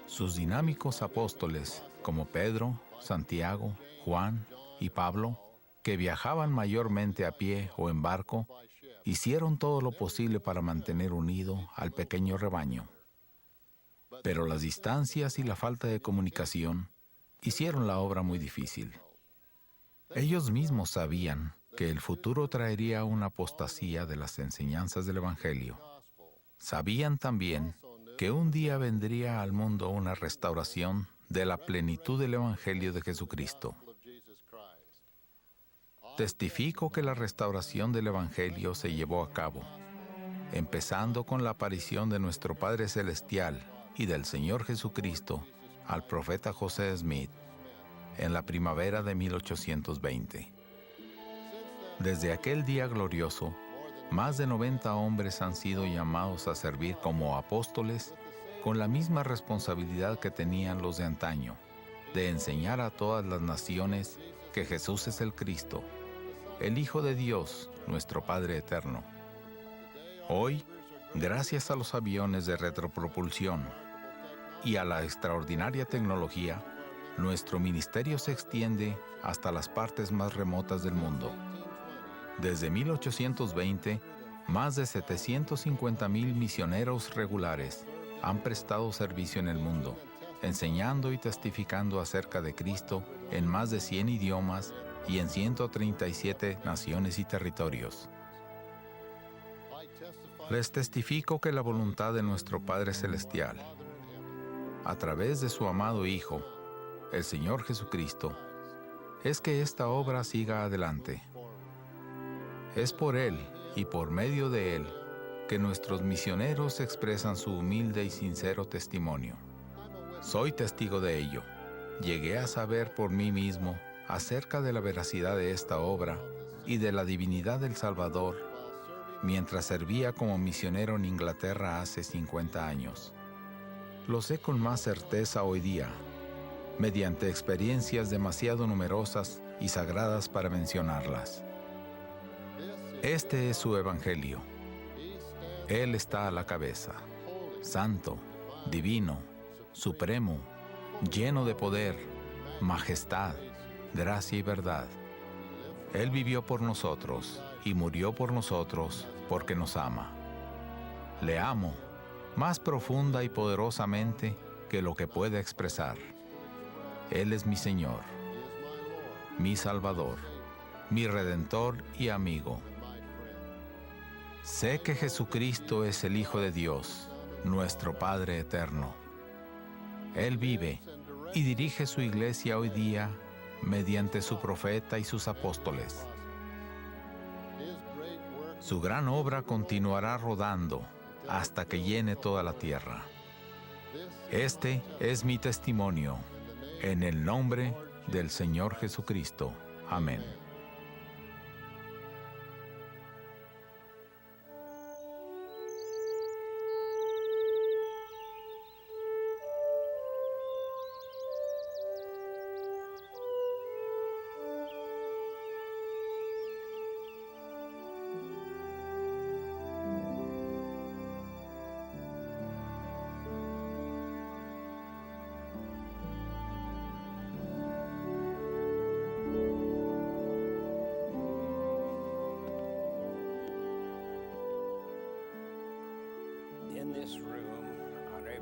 Sus dinámicos apóstoles, como Pedro, Santiago, Juan y Pablo, que viajaban mayormente a pie o en barco, hicieron todo lo posible para mantener unido al pequeño rebaño. Pero las distancias y la falta de comunicación hicieron la obra muy difícil. Ellos mismos sabían que el futuro traería una apostasía de las enseñanzas del Evangelio. Sabían también que un día vendría al mundo una restauración de la plenitud del Evangelio de Jesucristo. Testifico que la restauración del Evangelio se llevó a cabo, empezando con la aparición de nuestro Padre Celestial y del Señor Jesucristo al profeta José Smith en la primavera de 1820. Desde aquel día glorioso, más de 90 hombres han sido llamados a servir como apóstoles con la misma responsabilidad que tenían los de antaño, de enseñar a todas las naciones que Jesús es el Cristo, el Hijo de Dios, nuestro Padre eterno. Hoy, gracias a los aviones de retropropulsión y a la extraordinaria tecnología, nuestro ministerio se extiende hasta las partes más remotas del mundo. Desde 1820, más de 750,000 misioneros regulares han prestado servicio en el mundo, enseñando y testificando acerca de Cristo en más de 100 idiomas y en 137 naciones y territorios. Les testifico que la voluntad de nuestro Padre Celestial, a través de su amado Hijo, el Señor Jesucristo, es que esta obra siga adelante. Es por Él y por medio de Él que nuestros misioneros expresan su humilde y sincero testimonio. Soy testigo de ello. Llegué a saber por mí mismo acerca de la veracidad de esta obra y de la divinidad del Salvador mientras servía como misionero en Inglaterra hace 50 años. Lo sé con más certeza hoy día, mediante experiencias demasiado numerosas y sagradas para mencionarlas. Este es su evangelio. Él está a la cabeza, santo, divino, supremo, lleno de poder, majestad, gracia y verdad. Él vivió por nosotros y murió por nosotros porque nos ama. Le amo más profunda y poderosamente que lo que pueda expresar. Él es mi Señor, mi Salvador, mi Redentor y amigo. Sé que Jesucristo es el Hijo de Dios, nuestro Padre eterno. Él vive y dirige su iglesia hoy día mediante su profeta y sus apóstoles. Su gran obra continuará rodando hasta que llene toda la tierra. Este es mi testimonio, en el nombre del Señor Jesucristo. Amén.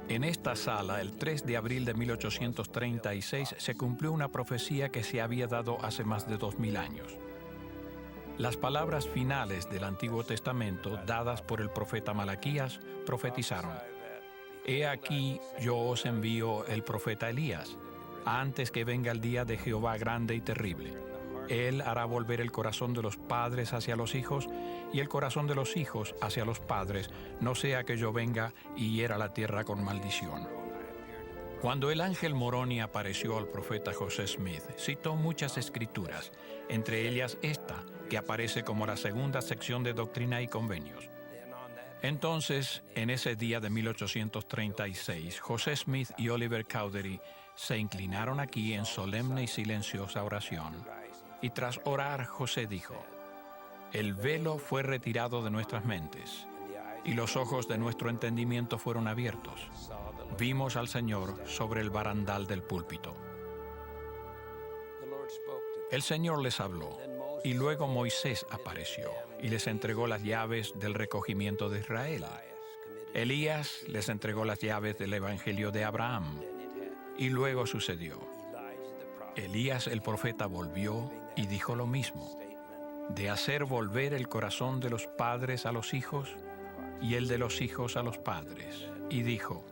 En esta sala, el 3 de abril de 1836, se cumplió una profecía que se había dado hace más de 2000 años. Las palabras finales del Antiguo Testamento, dadas por el profeta Malaquías, profetizaron: «He aquí, yo os envío el profeta Elías, antes que venga el día de Jehová grande y terrible. Él hará volver el corazón de los padres hacia los hijos y el corazón de los hijos hacia los padres, no sea que yo venga y hiera la tierra con maldición». Cuando el ángel Moroni apareció al profeta José Smith, citó muchas escrituras, entre ellas esta, que aparece como la segunda sección de Doctrina y Convenios. Entonces, en ese día de 1836, José Smith y Oliver Cowdery se inclinaron aquí en solemne y silenciosa oración. Y tras orar, José dijo: «El velo fue retirado de nuestras mentes, y los ojos de nuestro entendimiento fueron abiertos. Vimos al Señor sobre el barandal del púlpito». El Señor les habló, y luego Moisés apareció, y les entregó las llaves del recogimiento de Israel. Elías les entregó las llaves del Evangelio de Abraham, y luego sucedió: Elías el profeta volvió y dijo lo mismo, de hacer volver el corazón de los padres a los hijos y el de los hijos a los padres. Y dijo: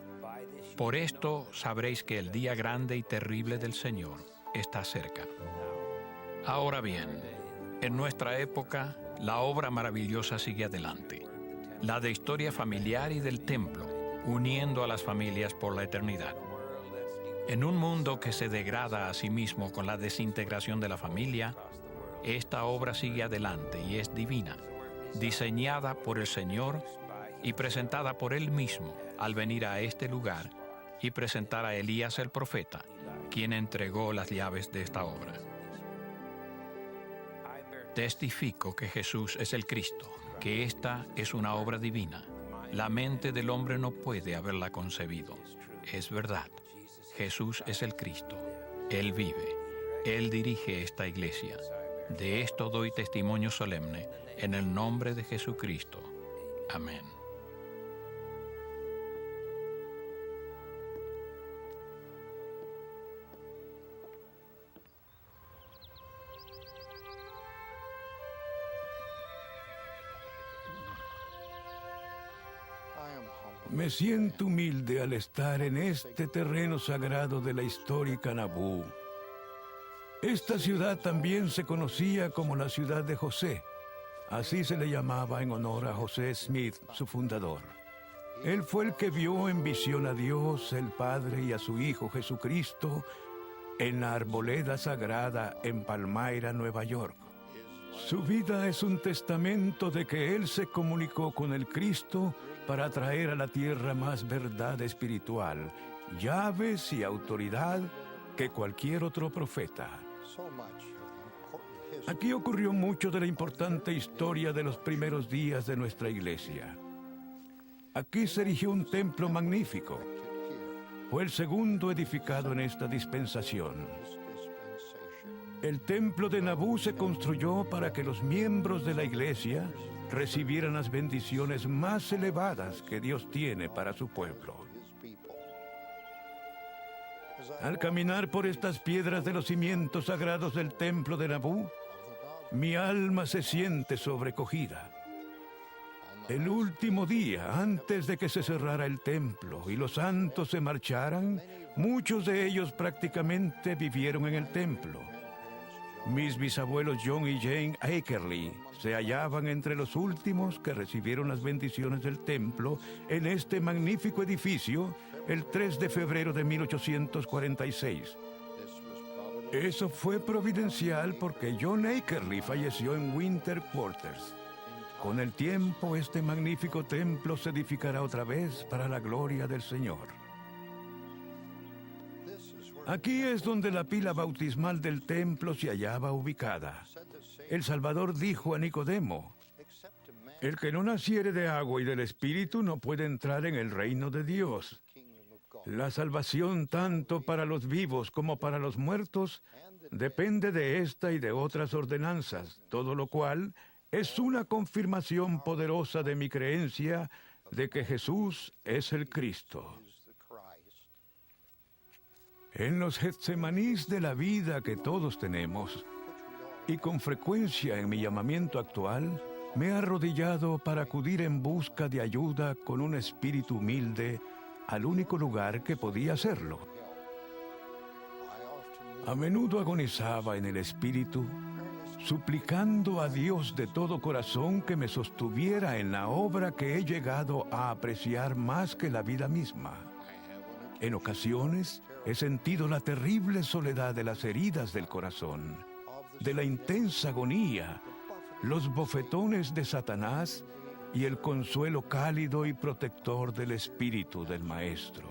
«Por esto sabréis que el día grande y terrible del Señor está cerca». Ahora bien, en nuestra época, la obra maravillosa sigue adelante, la de historia familiar y del templo, uniendo a las familias por la eternidad. En un mundo que se degrada a sí mismo con la desintegración de la familia, esta obra sigue adelante y es divina, diseñada por el Señor y presentada por Él mismo al venir a este lugar y presentar a Elías el profeta, quien entregó las llaves de esta obra. Testifico que Jesús es el Cristo, que esta es una obra divina. La mente del hombre no puede haberla concebido. Es verdad. Jesús es el Cristo. Él vive. Él dirige esta iglesia. De esto doy testimonio solemne en el nombre de Jesucristo. Amén. Me siento humilde al estar en este terreno sagrado de la histórica Nabú. Esta ciudad también se conocía como la ciudad de José, Así se le llamaba en honor a José Smith, su fundador. Él fue el que vio en visión a Dios, el Padre, y a su Hijo Jesucristo en la arboleda sagrada en Palmyra, Nueva York. Su vida es un testamento de que Él se comunicó con el Cristo para traer a la tierra más verdad espiritual, llaves y autoridad que cualquier otro profeta. Aquí ocurrió mucho de la importante historia de los primeros días de nuestra iglesia. Aquí se erigió un templo magnífico. Fue el segundo edificado en esta dispensación. El templo de Nabú se construyó para que los miembros de la iglesia recibieran las bendiciones más elevadas que Dios tiene para su pueblo. Al caminar por estas piedras de los cimientos sagrados del templo de Nabú, mi alma se siente sobrecogida. El último día, antes de que se cerrara el templo y los santos se marcharan, muchos de ellos prácticamente vivieron en el templo. Mis bisabuelos John y Jane Akerly se hallaban entre los últimos que recibieron las bendiciones del templo en este magnífico edificio el 3 de febrero de 1846. Eso fue providencial porque John Akerly falleció en Winter Quarters. Con el tiempo, este magnífico templo se edificará otra vez para la gloria del Señor. Aquí es donde la pila bautismal del templo se hallaba ubicada. El Salvador dijo a Nicodemo: el que no naciere de agua y del Espíritu no puede entrar en el reino de Dios. La salvación, tanto para los vivos como para los muertos, depende de esta y de otras ordenanzas, todo lo cual es una confirmación poderosa de mi creencia de que Jesús es el Cristo. En los Getsemanís de la vida que todos tenemos, y con frecuencia en mi llamamiento actual, me he arrodillado para acudir en busca de ayuda con un espíritu humilde al único lugar que podía hacerlo. A menudo agonizaba en el espíritu, suplicando a Dios de todo corazón que me sostuviera en la obra que he llegado a apreciar más que la vida misma. En ocasiones he sentido la terrible soledad de las heridas del corazón, de la intensa agonía, los bofetones de Satanás y el consuelo cálido y protector del Espíritu del Maestro.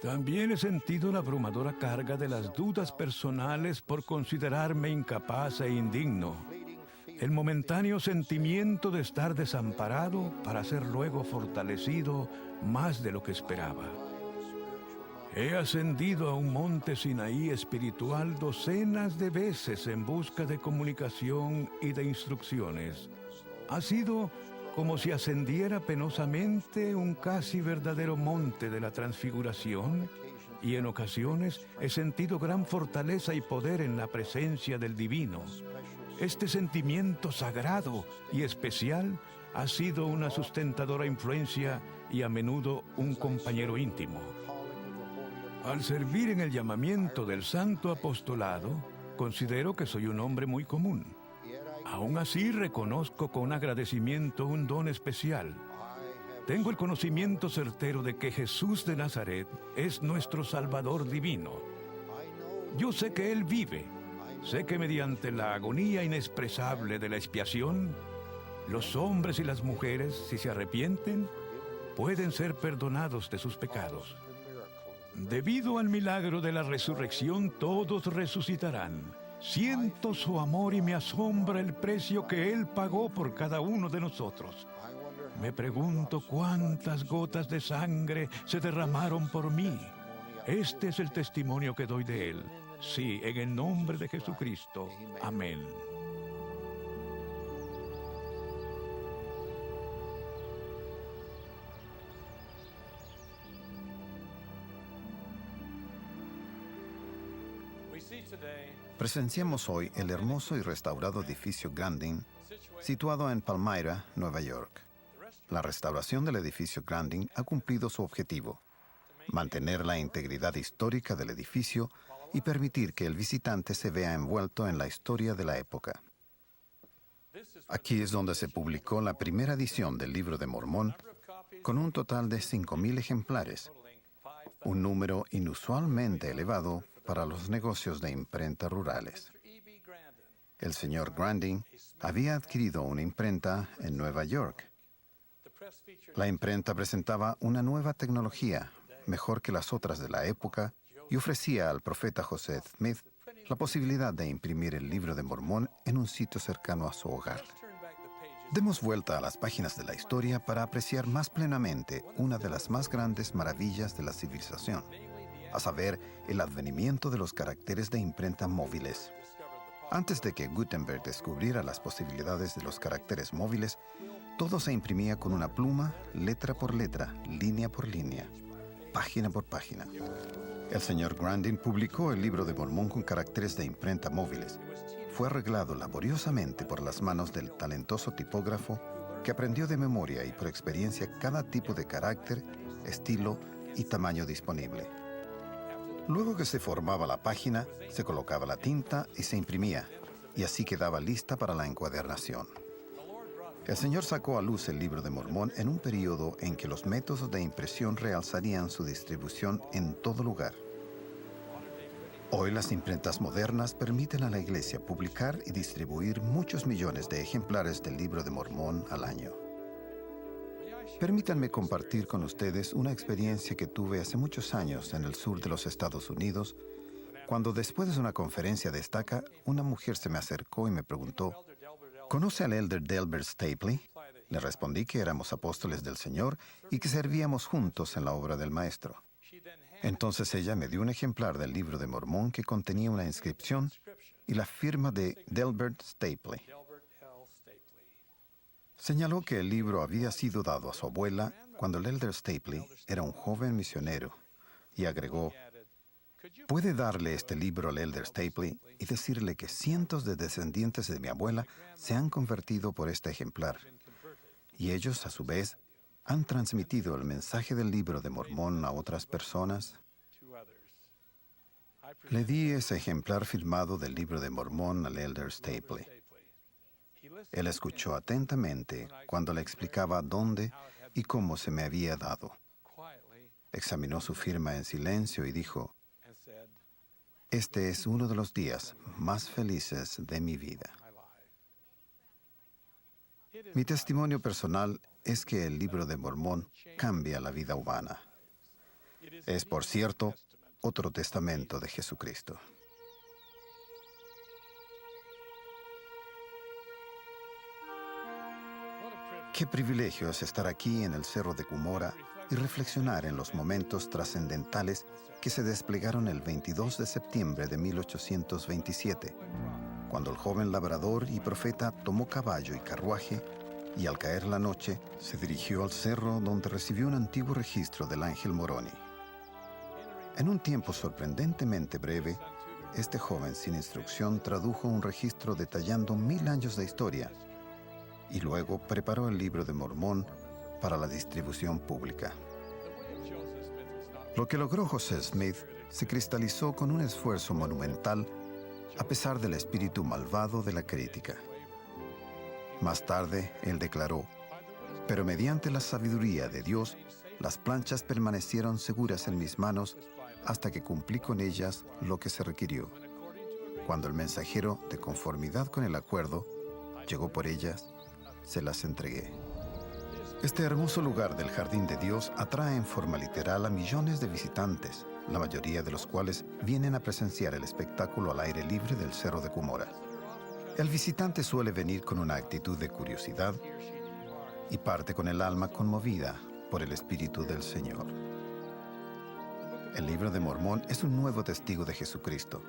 También he sentido la abrumadora carga de las dudas personales por considerarme incapaz e indigno, el momentáneo sentimiento de estar desamparado para ser luego fortalecido más de lo que esperaba. He ascendido a un monte Sinaí espiritual docenas de veces en busca de comunicación y de instrucciones. Ha sido como si ascendiera penosamente un casi verdadero monte de la transfiguración, y en ocasiones he sentido gran fortaleza y poder en la presencia del Divino. Este sentimiento sagrado y especial ha sido una sustentadora influencia y a menudo un compañero íntimo. Al servir en el llamamiento del Santo Apostolado, considero que soy un hombre muy común. Aún así, reconozco con agradecimiento un don especial. Tengo el conocimiento certero de que Jesús de Nazaret es nuestro Salvador divino. Yo sé que Él vive. Sé que mediante la agonía inexpresable de la expiación, los hombres y las mujeres, si se arrepienten, pueden ser perdonados de sus pecados. Debido al milagro de la resurrección, todos resucitarán. Siento su amor y me asombra el precio que Él pagó por cada uno de nosotros. Me pregunto cuántas gotas de sangre se derramaron por mí. Este es el testimonio que doy de Él. Sí, en el nombre de Jesucristo. Amén. Presenciamos hoy el hermoso y restaurado edificio Grandin, situado en Palmyra, Nueva York. La restauración del edificio Grandin ha cumplido su objetivo: mantener la integridad histórica del edificio y permitir que el visitante se vea envuelto en la historia de la época. Aquí es donde se publicó la primera edición del Libro de Mormón, con un total de 5,000 ejemplares, un número inusualmente elevado para los negocios de imprenta rurales. El señor Grandin había adquirido una imprenta en Nueva York. La imprenta presentaba una nueva tecnología, mejor que las otras de la época, y ofrecía al profeta José Smith la posibilidad de imprimir el Libro de Mormón en un sitio cercano a su hogar. Demos vuelta a las páginas de la historia para apreciar más plenamente una de las más grandes maravillas de la civilización, a saber, el advenimiento de los caracteres de imprenta móviles. Antes de que Gutenberg descubriera las posibilidades de los caracteres móviles, todo se imprimía con una pluma, letra por letra, línea por línea, página por página. El señor Grandin publicó el Libro de Mormón con caracteres de imprenta móviles. Fue arreglado laboriosamente por las manos del talentoso tipógrafo que aprendió de memoria y por experiencia cada tipo de carácter, estilo y tamaño disponible. Luego que se formaba la página, se colocaba la tinta y se imprimía, y así quedaba lista para la encuadernación. El Señor sacó a luz el Libro de Mormón en un periodo en que los métodos de impresión realzarían su distribución en todo lugar. Hoy las imprentas modernas permiten a la Iglesia publicar y distribuir muchos millones de ejemplares del Libro de Mormón al año. Permítanme compartir con ustedes una experiencia que tuve hace muchos años en el sur de los Estados Unidos, cuando después de una conferencia de estaca, una mujer se me acercó y me preguntó, ¿conoce al elder Delbert Stapley? Le respondí que éramos apóstoles del Señor y que servíamos juntos en la obra del Maestro. Entonces ella me dio un ejemplar del Libro de Mormón que contenía una inscripción y la firma de Delbert Stapley. Señaló que el libro había sido dado a su abuela cuando el elder Stapley era un joven misionero y agregó, ¿puede darle este libro al elder Stapley y decirle que cientos de descendientes de mi abuela se han convertido por este ejemplar? Y ellos, a su vez, han transmitido el mensaje del Libro de Mormón a otras personas. Le di ese ejemplar firmado del Libro de Mormón al elder Stapley. Él escuchó atentamente cuando le explicaba dónde y cómo se me había dado. Examinó su firma en silencio y dijo, este es uno de los días más felices de mi vida. Mi testimonio personal es que el Libro de Mormón cambia la vida humana. Es, por cierto, otro testamento de Jesucristo. Qué privilegio es estar aquí en el Cerro de Cumorah y reflexionar en los momentos trascendentales que se desplegaron el 22 de septiembre de 1827, cuando el joven labrador y profeta tomó caballo y carruaje y al caer la noche se dirigió al cerro donde recibió un antiguo registro del ángel Moroni. En un tiempo sorprendentemente breve, este joven sin instrucción tradujo un registro detallando 1000 años de historia y luego preparó el Libro de Mormón para la distribución pública. Lo que logró José Smith se cristalizó con un esfuerzo monumental a pesar del espíritu malvado de la crítica. Más tarde, él declaró, pero mediante la sabiduría de Dios, las planchas permanecieron seguras en mis manos hasta que cumplí con ellas lo que se requirió. Cuando el mensajero, de conformidad con el acuerdo, llegó por ellas, se las entregué. Este hermoso lugar del Jardín de Dios atrae en forma literal a millones de visitantes, la mayoría de los cuales vienen a presenciar el espectáculo al aire libre del Cerro de Cumorah. El visitante suele venir con una actitud de curiosidad y parte con el alma conmovida por el Espíritu del Señor. El Libro de Mormón es un nuevo testigo de Jesucristo.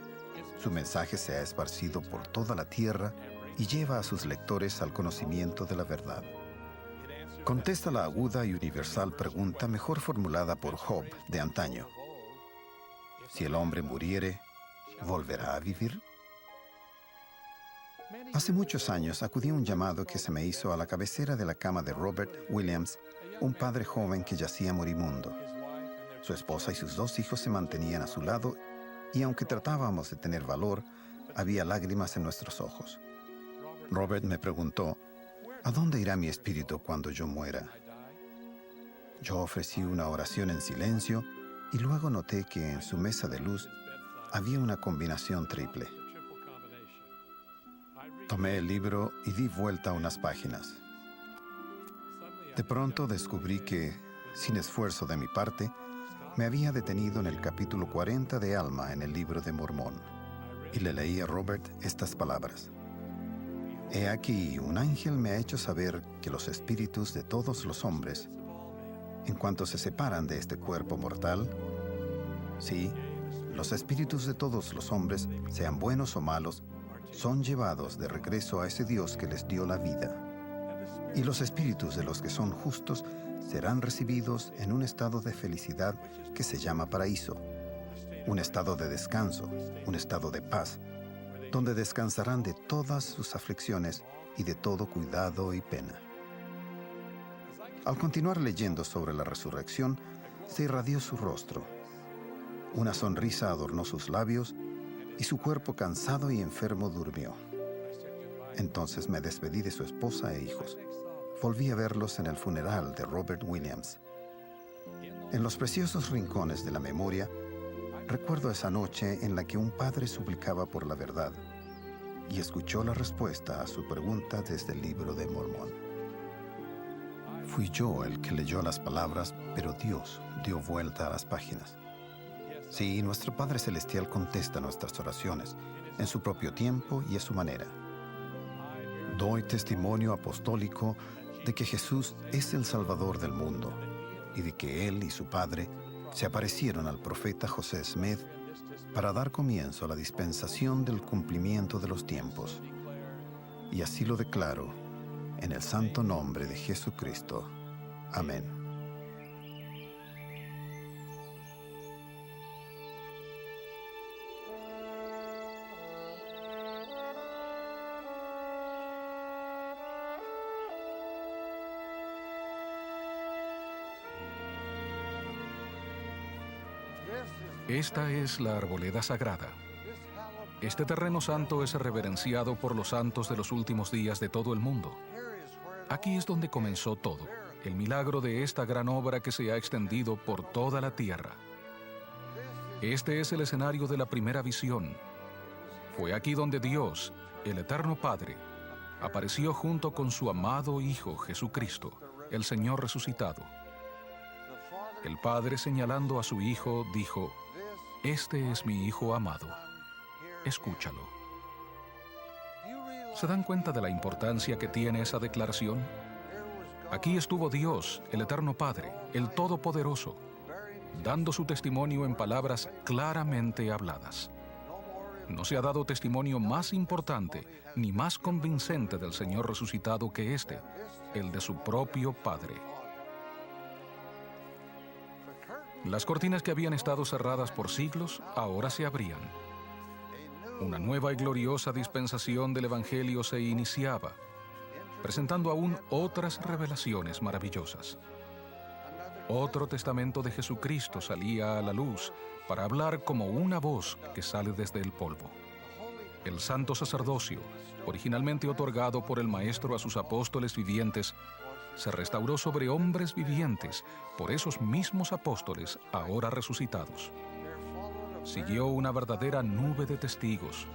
Su mensaje se ha esparcido por toda la tierra y lleva a sus lectores al conocimiento de la verdad. Contesta la aguda y universal pregunta mejor formulada por Job de antaño. Si el hombre muriere, ¿volverá a vivir? Hace muchos años acudí a un llamado que se me hizo a la cabecera de la cama de Robert Williams, un padre joven que yacía moribundo. Su esposa y sus 2 hijos se mantenían a su lado y aunque tratábamos de tener valor, había lágrimas en nuestros ojos. Robert me preguntó, ¿a dónde irá mi espíritu cuando yo muera? Yo ofrecí una oración en silencio y luego noté que en su mesa de luz había una combinación triple. Tomé el libro y di vuelta unas páginas. De pronto descubrí que, sin esfuerzo de mi parte, me había detenido en el capítulo 40 de Alma en el libro de Mormón, y le leí a Robert estas palabras. He aquí, un ángel me ha hecho saber que los espíritus de todos los hombres, en cuanto se separan de este cuerpo mortal, sí, los espíritus de todos los hombres, sean buenos o malos, son llevados de regreso a ese Dios que les dio la vida. Y los espíritus de los que son justos serán recibidos en un estado de felicidad que se llama paraíso, un estado de descanso, un estado de paz, donde descansarán de todas sus aflicciones y de todo cuidado y pena. Al continuar leyendo sobre la resurrección, se irradió su rostro. Una sonrisa adornó sus labios y su cuerpo cansado y enfermo durmió. Entonces me despedí de su esposa e hijos. Volví a verlos en el funeral de Robert Williams. En los preciosos rincones de la memoria, recuerdo esa noche en la que un padre suplicaba por la verdad y escuchó la respuesta a su pregunta desde el libro de Mormón. Fui yo el que leyó las palabras, pero Dios dio vuelta a las páginas. Sí, nuestro Padre Celestial contesta nuestras oraciones en su propio tiempo y a su manera. Doy testimonio apostólico de que Jesús es el Salvador del mundo y de que Él y su Padre se aparecieron al profeta José Smith para dar comienzo a la dispensación del cumplimiento de los tiempos. Y así lo declaro en el santo nombre de Jesucristo. Amén. Esta es la arboleda sagrada. Este terreno santo es reverenciado por los santos de los últimos días de todo el mundo. Aquí es donde comenzó todo, el milagro de esta gran obra que se ha extendido por toda la tierra. Este es el escenario de la primera visión. Fue aquí donde Dios, el Eterno Padre, apareció junto con su amado Hijo Jesucristo, el Señor resucitado. El Padre, señalando a su Hijo, dijo: «Este es mi Hijo amado, escúchalo». ¿Se dan cuenta de la importancia que tiene esa declaración? Aquí estuvo Dios, el Eterno Padre, el Todopoderoso, dando su testimonio en palabras claramente habladas. No se ha dado testimonio más importante ni más convincente del Señor resucitado que este, el de su propio Padre. Las cortinas que habían estado cerradas por siglos ahora se abrían. Una nueva y gloriosa dispensación del Evangelio se iniciaba, presentando aún otras revelaciones maravillosas. Otro testamento de Jesucristo salía a la luz para hablar como una voz que sale desde el polvo. El santo sacerdocio, originalmente otorgado por el Maestro a sus apóstoles vivientes, se restauró sobre hombres vivientes por esos mismos apóstoles ahora resucitados. Siguió una verdadera nube de testigos,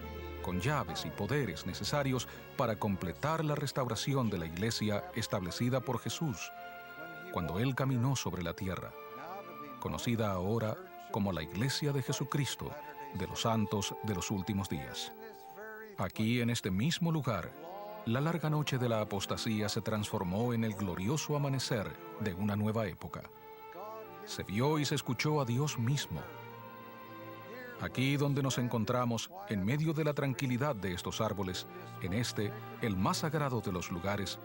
con llaves y poderes necesarios para completar la restauración de la iglesia establecida por Jesús, cuando Él caminó sobre la tierra, conocida ahora como la Iglesia de Jesucristo, de los santos de los últimos días. Aquí, en este mismo lugar, la larga noche de la apostasía se transformó en el glorioso amanecer de una nueva época. Se vio y se escuchó a Dios mismo. Aquí donde nos encontramos, en medio de la tranquilidad de estos árboles, en este, el más sagrado de los lugares,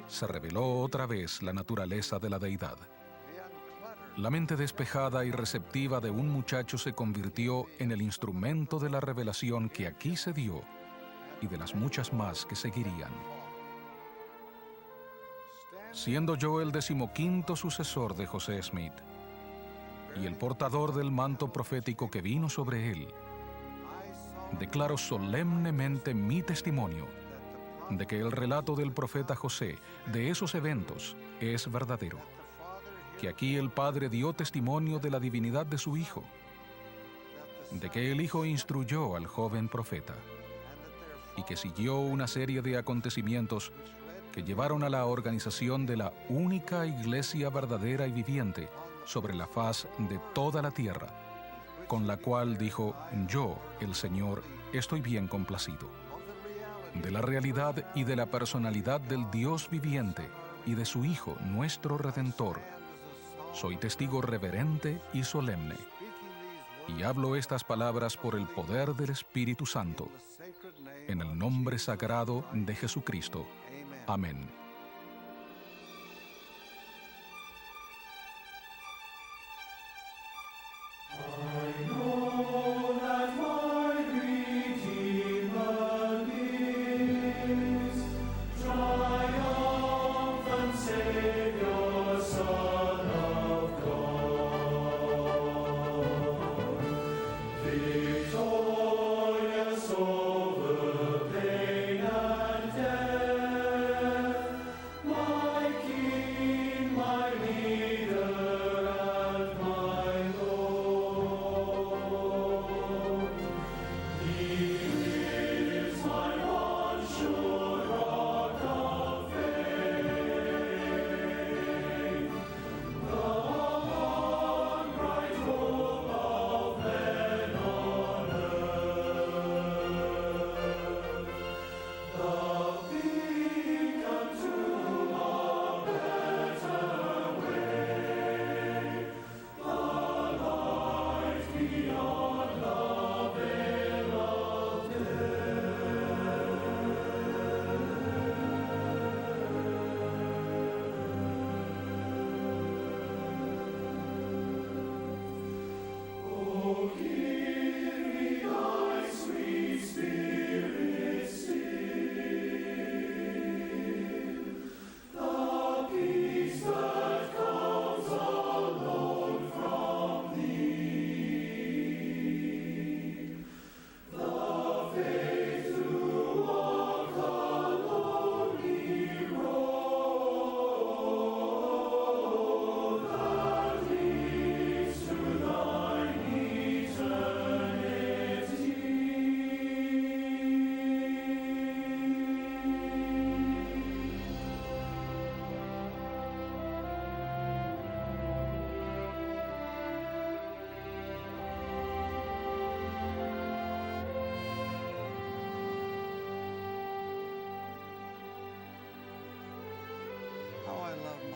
se reveló otra vez la naturaleza de la deidad. La mente despejada y receptiva de un muchacho se convirtió en el instrumento de la revelación que aquí se dio y de las muchas más que seguirían. Siendo yo el 15º sucesor de José Smith y el portador del manto profético que vino sobre él, declaro solemnemente mi testimonio de que el relato del profeta José de esos eventos es verdadero, que aquí el Padre dio testimonio de la divinidad de su Hijo, de que el Hijo instruyó al joven profeta, y que siguió una serie de acontecimientos que llevaron a la organización de la única iglesia verdadera y viviente sobre la faz de toda la tierra, con la cual dijo: yo, el Señor, estoy bien complacido. De la realidad y de la personalidad del Dios viviente y de su Hijo, nuestro Redentor, soy testigo reverente y solemne, y hablo estas palabras por el poder del Espíritu Santo, en el nombre sagrado de Jesucristo. Amén.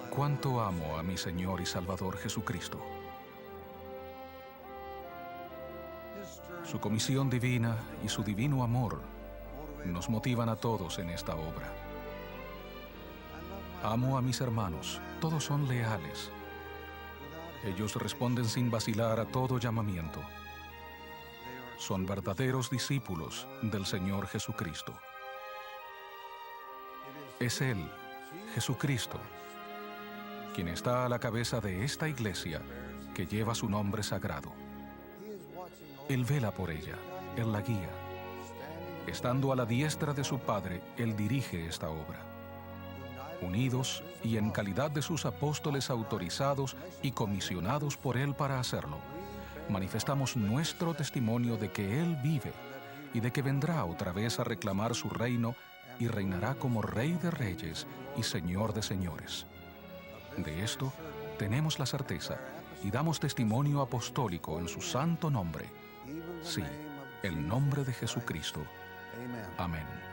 Cuánto amo a mi Señor y Salvador Jesucristo. Su comisión divina y su divino amor nos motivan a todos en esta obra. Amo a mis hermanos, todos son leales. Ellos responden sin vacilar a todo llamamiento. Son verdaderos discípulos del Señor Jesucristo. Es Él, Jesucristo, quien está a la cabeza de esta iglesia que lleva su nombre sagrado. Él vela por ella, Él la guía. Estando a la diestra de su Padre, Él dirige esta obra. Unidos y en calidad de sus apóstoles autorizados y comisionados por Él para hacerlo, manifestamos nuestro testimonio de que Él vive y de que vendrá otra vez a reclamar su reino y reinará como Rey de Reyes y Señor de Señores. De esto tenemos la certeza y damos testimonio apostólico en su santo nombre. Sí, el nombre de Jesucristo. Amén.